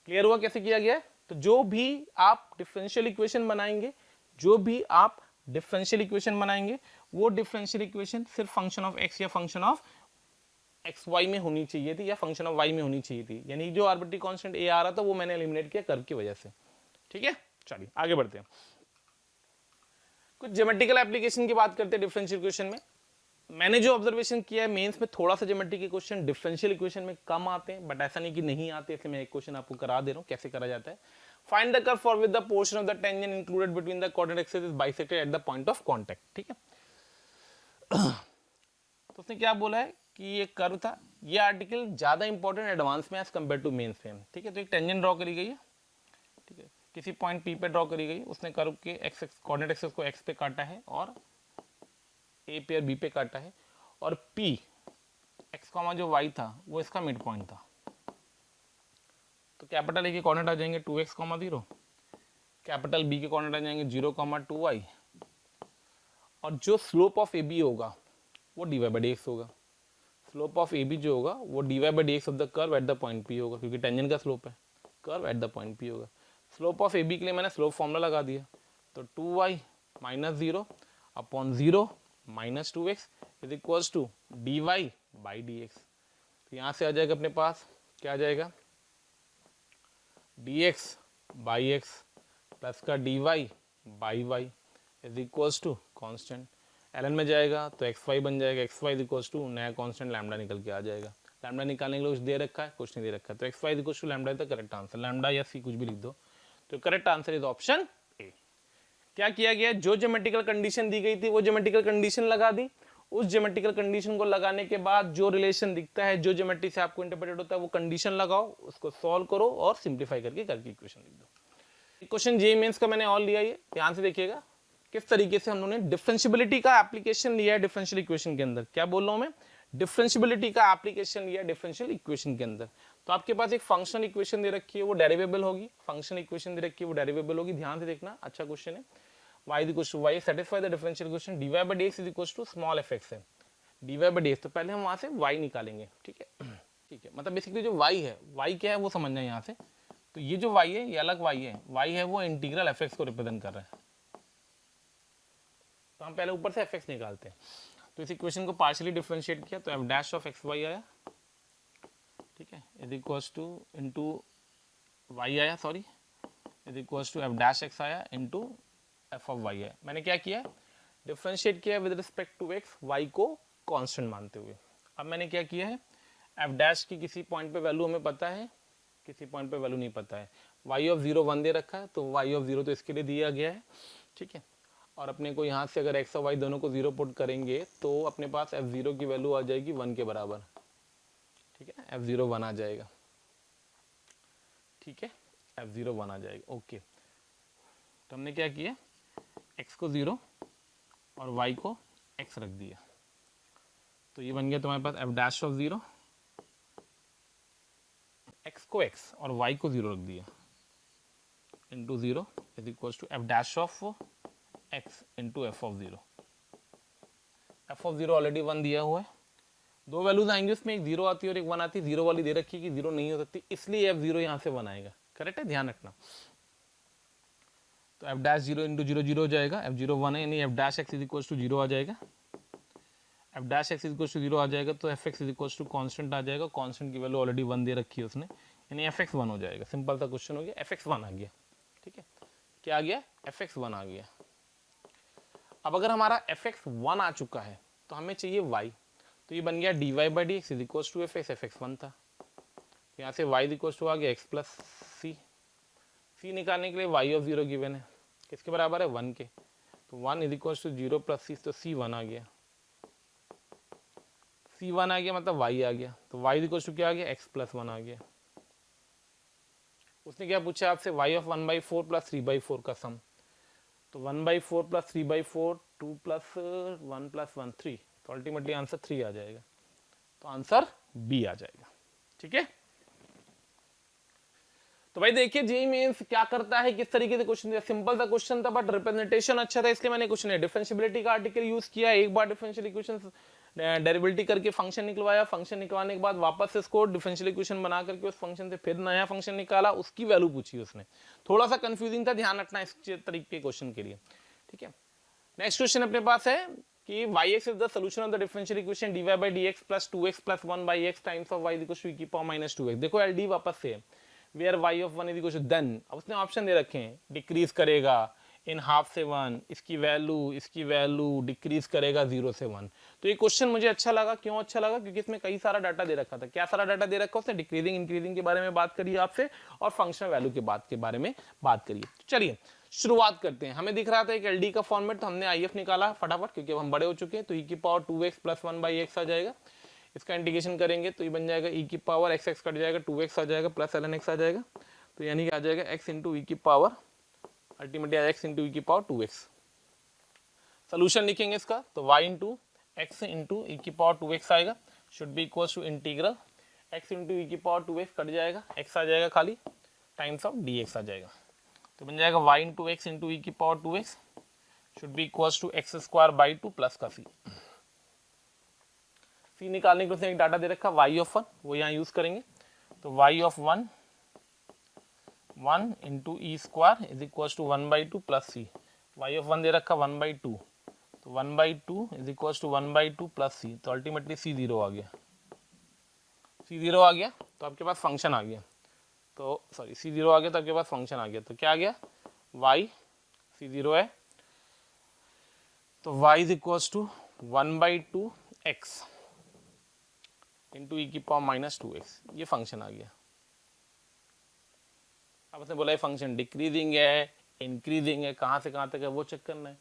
Speaker 1: क्लियर हुआ कैसे किया गया है। तो जो भी आप डिफरेंशियल इक्वेशन बनाएंगे, वो डिफरेंशियल इक्वेशन सिर्फ फंक्शन ऑफ एक्स या फंक्शन ऑफ एक्स वाई में होनी चाहिए थी या फंक्शन ऑफ वाई में होनी चाहिए थी। यानी जो आर्बिट्री कांस्टेंट ए आ रहा था वो मैंने एलिमिनेट किया कर्व की वजह से, ठीक है। चलिए आगे बढ़ते हैं, कुछ ज्योमेट्रिकल एप्लीकेशन की बात करते हैं डिफरेंशियल इक्वेशन में। मैंने जो ऑब्जर्वेशन किया है, मेंस में थोड़ा सा ज्योमेट्री के क्वेश्चन डिफरेंशियल इक्वेशन में कम आते हैं, बट ऐसा नहीं कि नहीं आते। इसलिए मैं एक क्वेश्चन आपको करा दे रहा हूं कैसे करा जाता है। Find the curve for with the portion of the tangent included between the coordinate axis is bisected eight the point of contact, ठीक है। तो उसने क्या बोला है कि ये कर्व था। ये आर्टिकल ज्यादा इंपॉर्टेंट एडवांस में एज कंपेयर टू मेंस में, ठीक है। तो एक टेंजेंट ड्रॉ करी गई है, ठीक है, किसी पॉइंट पी पे ड्रॉ करी गई। उसने कर्व के एक्स कोऑर्डिनेट एक्सिस को एक्स पे काटा है और ए पे और बी पे काटा है, और पी एक्स कॉमा जो वाई था वो इसका मिड पॉइंट था। तो कैपिटल ए के कोऑर्डिनेट आ जाएंगे 2x, 0, कैपिटल बी के कोऑर्डिनेट आ जाएंगे 0, 2y, और जो स्लोप ऑफ ए बी होगा वो dy बाई dx होगा। स्लोप ऑफ ए बी जो होगा वो dy by dx of the curve at the point p होगा, क्योंकि टेंजेंट का स्लोप है, curve at the point p होगा। स्लोप ऑफ ए बी के लिए मैंने स्लोप फॉर्मूला लगा दिया, तो 2y minus 0 upon 0 minus 2x is equals to dy by dx। तो यहाँ से आ जाएगा अपने पास, क्या आ जाएगा, dx बाई x प्लस का dy by y is equals to constant. ln में जाएगा तो xy बन जाएगा, xy इज इक्वल्स टू नया कॉन्स्टेंट लैम्डा निकल के आ जाएगा। लैम्डा निकालने के लिए कुछ दे रखा है, कुछ नहीं दे रखा है, तो xy is equals to lambda is the correct answer. Lambda या सी कुछ भी लिख दो, तो correct answer is option a. क्या किया गया, जो ज्योमेट्रिकल कंडीशन दी गई थी वो ज्योमेट्रिकल कंडीशन लगा दी। उस ज्योमेट्रिकल कंडीशन को लगाने के बाद जो रिलेशन दिखता है, जो ज्योमेट्री से आपको इंटरप्रेटेड होता है, वो कंडीशन लगाओ, उसको सॉल्व करो और सिंप्लीफाई करके करके इक्वेशन लिख दो। क्वेश्चन जेईई मेंस का मैंने और लिया है, ध्यान से देखिएगा किस तरीके से हम लोगों ने डिफरेंशियबिलिटी का एप्लीकेशन लिया है डिफरेंशियल इक्वेशन के अंदर। क्या बोल रहा हूं मैं, डिफरेंशियबिलिटी का एप्लीकेशन लिया डिफरेंशियल इक्वेशन के अंदर। तो आपके पास एक फंक्शनल इक्वेशन दे रखी है, वो डेरिवेबल होगी, फंक्शनल इक्वेशन दे रखी है, वो डेरिवेबल होगी। ध्यान से देखना, अच्छा क्वेश्चन है। y is equal to y satisfy the differential equation dy by dx is equal to small fx है, dy बाई dx। तो पहले हम वहां से y निकालेंगे, ठीक है, ठीक है। मतलब बेसिकली जो y है, y क्या है वो समझना है यहाँ से। तो ये जो y है ये अलग y है, y है वो इंटीग्रल fx को रिप्रेजेंट कर रहा है। तो हम पहले ऊपर से fx निकालते हैं। तो इस इक्वेशन को पार्शियली डिफरेंशिएट किया तो F dash of x y आया, ठीक है, is equals to into y आया, sorry, is equals to F dash x आया इंटू एफ ऑफ वाई आया। मैंने क्या किया, डिफरेंशिएट किया with respect to x, y को कांस्टेंट मानते हुए। अब मैंने क्या किया है, एफ डैश की किसी पॉइंट पे वैल्यू हमें पता है, किसी पॉइंट पे वैल्यू नहीं पता है। वाई ऑफ 0 1 दे रखा है, तो वाई ऑफ 0 तो इसके लिए दिया गया है, ठीक है। और अपने को यहाँ से अगर एक्स और वाई दोनों को 0 पुट करेंगे तो अपने पास f0 की वैल्यू आ जाएगी 1 के बराबर, ठीक है, f0 1 आ जाएगा, ठीक है, f0 1 आ जाएगा, ओके। तो हमने क्या किया, x को 0 और y को x रख दिया, तो ये बन गया तुम्हारे पास f डैश ऑफ 0, x को x और y को 0 रख दिया, into 0 is equal to f dash of x into F of 0। F of 0 already 1 दिया हुआ है, दो वैल्यूज आएंगे उसमें, एक 0 आती है और एक 1 आती है, 0 वाली दे रखी है कि 0 नहीं हो सकती, इसलिए f0 यहाँ से 1 आएगा, करेक्ट है, ध्यान रखना। तो f डैश 0 इंटू 0 0 हो जाएगा, f0 1 है, यानी f dash x is equal to 0 आ जाएगा, f dash x is equal to 0 आ जाएगा, तो fx is equal to constant आ जाएगा, कॉन्स्टेंट की वैल्यू ऑलरेडी 1 दे रखी है उसने, यानी fx 1 हो जाएगा। सिंपल सा क्वेश्चन हो गया, fx 1 आ गया, ठीक है, क्या आ गया, fx 1 आ गया। अब अगर हमारा fx 1 आ चुका है तो हमें चाहिए y, तो ये बन गया dy by d x is equal to fx 1 था, यहाँ से y इज इक्वल टू आ गया x प्लस c निकालने के लिए y ऑफ 0 गिवन है, किसके बराबर है, 1 के, तो 1 is equal to 0 plus c, तो c 1 आ गया, c 1 आ गया मतलब y आ गया, तो y इज इक्वल टू क्या आ गया, x प्लस 1 आ गया। उसने क्या पूछा आपसे, y ऑफ 1/4 प्लस 3/4 का सम, तो 1/4 प्लस 3/4 2 प्लस 1 प्लस 1 3, तो अल्टीमेटली आंसर 3 आ जाएगा, तो आंसर बी आ जाएगा, ठीक है। तो भाई देखिए जेईई मेंस क्या करता है, किस तरीके से क्वेश्चन दिया, सिंपल सा क्वेश्चन था बट रिप्रेजेंटेशन अच्छा था, इसलिए मैंने क्वेश्चन डिफरेंशियबिलिटी का आर्टिकल यूज किया, एक बार डिफरेंशियल इक्वेशन डेरिवेटिव करके फंक्शन निकलवाया, फंक्शन निकलवाने के बाद वापस से इसको डिफरेंशियल इक्वेशन बना करके उस फंक्शन से फिर नया फंक्शन निकाला, उसकी वैल्यू पूछी उसने, थोड़ा सा कंफ्यूजिंग था, ध्यान रखना इस तरीके के क्वेश्चन के लिए, ठीक है। नेक्स्ट क्वेश्चन अपने पास है कि yx is the solution of the differential equation dy by dx plus 2x plus 1 by x times of y equals to e की पावर minus 2x। देखो LD वापस से where y of 1 is equal to then, अब उसने option दे रखे हैं, decrease करेगा in half से 1, इसकी वैल्यू डिक्रीज करेगा 0 से 1। तो ये क्वेश्चन मुझे अच्छा लगा, क्यों अच्छा लगा, क्योंकि इसमें कई सारा डाटा दे रखा था। क्या सारा डाटा दे रखा, उसने डिक्रीजिंग इंक्रीजिंग के बारे में बात करी आपसे और फंक्शनल वैल्यू के बारे में बात करी। चलिए शुरुआत करते हैं। हमें दिख रहा था एक एलडी का फॉर्मेट, तो हमने आईएफ निकाला फटाफट, क्योंकि अब हम बड़े हो चुके हैं। तो ई की power 2x plus 1 by x आ जाएगा, इसका इंटीग्रेशन करेंगे तो ये बन जाएगा ई की पावर एक्स एक्स कट जाएगा, 2x आ जाएगा प्लस ln x आ जाएगा, तो यानी कि आ जाएगा x इंटू ई की power ultimately x into e की पावर 2x। सोल्यूशन लिखेंगे इसका तो y into x into e की पावर 2x आएगा, should be equal to integral x into e की पावर 2x कट जाएगा, x आ जाएगा खाली टाइम्स ऑफ dx आ जाएगा, तो बन जाएगा y into x into e की power 2x should be equal to x square by 2 plus का c निकालने के लिए एक डाटा दे रखा y ऑफ 1, वो यहाँ यूज करेंगे, तो y of 1 into e square is equal to 1/2 plus c, y of 1 दे रखा 1/2, तो 1/2 is equal to 1/2 plus c, तो अल्टीमेटली सी 0 आ गया, सी 0 आ गया तो आपके पास फंक्शन आ गया, तो सॉरी सी 0 आ गया तो आपके पास फंक्शन आ गया, तो क्या आ गया y, सी 0 है तो y is equal to 1/2 x into e की पावर माइनस 2x, ये फंक्शन आ गया। अब उसने बोला ये फंक्शन डिक्रीजिंग है इंक्रीजिंग है, कहाँ से कहाँ तक है वो चेक करना है,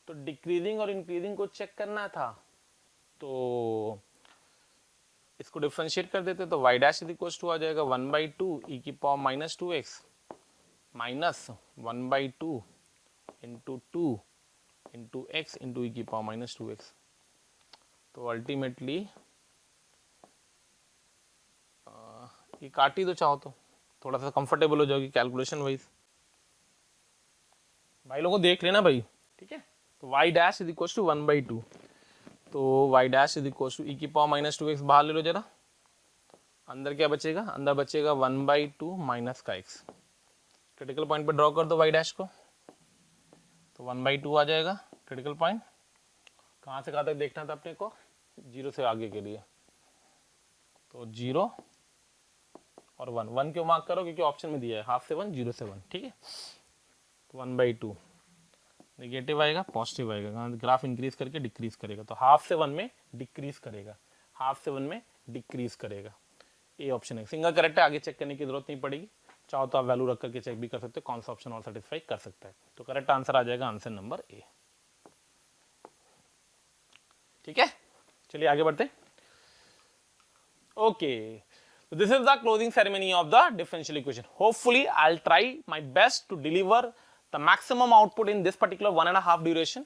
Speaker 1: तो डिक्रीजिंग और इंक्रीजिंग को चेक करना था तो इसको डिफरेंशिएट कर देते, तो y dash is equal to आ जाएगा 1/2 ई की power minus 2x minus 1/2 into 2 into x into e की पावर माइनस 2x, तो अल्टीमेटली ये काटी तो चाहो तो थोड़ा सा कंफर्टेबल हो जाओगी कैलकुलेशन वाइज, भाई लोगों देख लेना भाई, ठीक है। तो y dash is equal to 1/2, तो y dash is equal to e की पावर माइनस 2x बाहर ले लो जरा, अंदर क्या बचेगा, अंदर बचेगा 1/2 माइनस का x, क्रिटिकल पॉइंट पे ड्रॉ कर दो y डैश को, तो 1/2 आ जाएगा क्रिटिकल पॉइंट, कहाँ से कहाँ तक देखना था अपने को, 0 से आगे के लिए, तो 0 और 1, 1 क्यों मार्क करो, क्योंकि ऑप्शन में दिया है हाफ से 1, 0 से 1, ठीक है। तो 1/2 नेगेटिव आएगा, पॉजिटिव आएगा, ग्राफ इंक्रीज करके डिक्रीज करेगा, तो हाफ से 1 में डिक्रीज करेगा, हाफ से 1 में डिक्रीज करेगा, ये ऑप्शन है। सिंगल करेक्ट है, आगे चेक करने की जरूरत नहीं पड़ेगी, चाहो तो आप वैल्यू रख करके चेक भी कर सकते हो कौन सा ऑप्शन और सेटिस्फाई कर सकता है। तो करेक्ट आंसर आ जाएगा आंसर नंबर ए। ठीक है, चलिए आगे बढ़ते हैं। Okay, this is the closing ceremony of the differential equation. Hopefully I will try my best to deliver the maximum output in this particular 1.5 duration.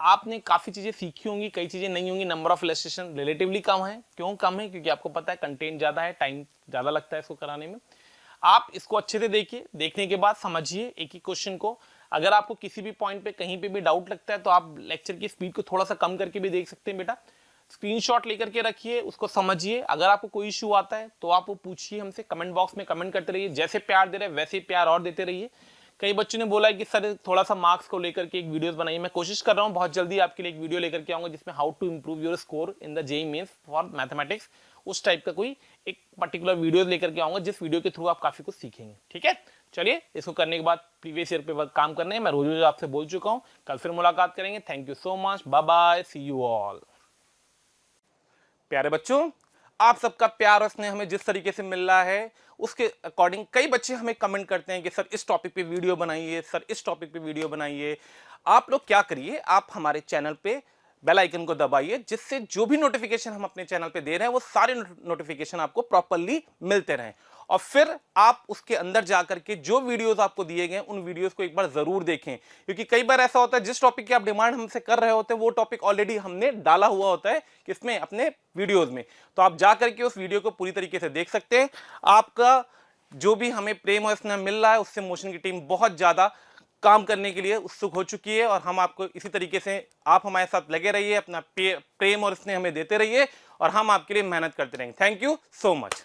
Speaker 1: आपने काफी चीजें सीखी होंगी, कई चीजें नहीं होंगी, नंबर ऑफ इलस्ट्रेशन रिलेटिवली कम है। क्यों कम है? क्योंकि आपको पता है कंटेंट ज्यादा है, टाइम ज्यादा लगता है इसको कराने में। आप इसको अच्छे से देखिए, देखने के बाद समझिए एक ही क्वेश्चन को। अगर आपको किसी भी पॉइंट पे कहीं पे भी डाउट लगता है तो आप लेक्चर की स्पीड को थोड़ा सा कम करके भी देख सकते हैं बेटा। स्क्रीनशॉट लेकर के रखिए, उसको समझिए। अगर आपको कोई इशू आता है तो आप वो पूछिए हमसे, कमेंट बॉक्स में कमेंट करते रहिए। जैसे प्यार दे रहे वैसे ही प्यार और देते रहिए। कई बच्चों ने बोला है कि सर थोड़ा सा मार्क्स को लेकर के एक वीडियोस बनाइए। मैं कोशिश कर रहा हूँ बहुत जल्दी आपके लिए एक वीडियो लेकर के आऊंगा जिसमें how to improve your score in the JEE mains for mathematics. उस टाइप का कोई एक पर्टिकुलर वीडियो लेकर के आऊंगा जिस वीडियो के थ्रू आप काफी कुछ सीखेंगे। ठीक है, चलिए इसको करने के बाद प्रीवियस ईयर पे काम करने हैं। मैं रोज रोज आपसे बोल चुका हूँ, कल फिर मुलाकात करेंगे। Thank you so much, bye bye, see you all. प्यारे बच्चों, आप सबका प्यार और स्नेह हमें जिस तरीके से मिल रहा है उसके अकॉर्डिंग कई बच्चे हमें कमेंट करते हैं कि सर इस टॉपिक पे वीडियो बनाइए, सर इस टॉपिक पे वीडियो बनाइए। आप लोग क्या करिए, आप हमारे चैनल पे बेल आइकन को दबाइए, जिससे जो भी नोटिफिकेशन हम अपने चैनल पे दे रहे हैं वो सारे नोटिफिकेशन आपको प्रॉपर्ली मिलते रहें। और फिर आप उसके अंदर जाकर के जो वीडियोस आपको दिए गए उन वीडियोस को एक बार जरूर देखें, क्योंकि कई बार ऐसा होता है जिस टॉपिक की आप डिमांड हमसे कर रहे होते हैं वो टॉपिक ऑलरेडी हमने डाला हुआ होता है किसमें, अपने वीडियोस में। तो आप जाकर के उस वीडियो को पूरी तरीके से देख सकते हैं। आपका जो भी हमें प्रेम और स्नेह मिल रहा है उससे मोशन की टीम बहुत ज्यादा काम करने के लिए उत्सुक हो चुकी है। और हम आपको इसी तरीके से, आप हमारे साथ लगे रहिए, अपना प्रेम और स्नेह हमें देते रहिए और हम आपके लिए मेहनत करते रहेंगे। Thank you so much.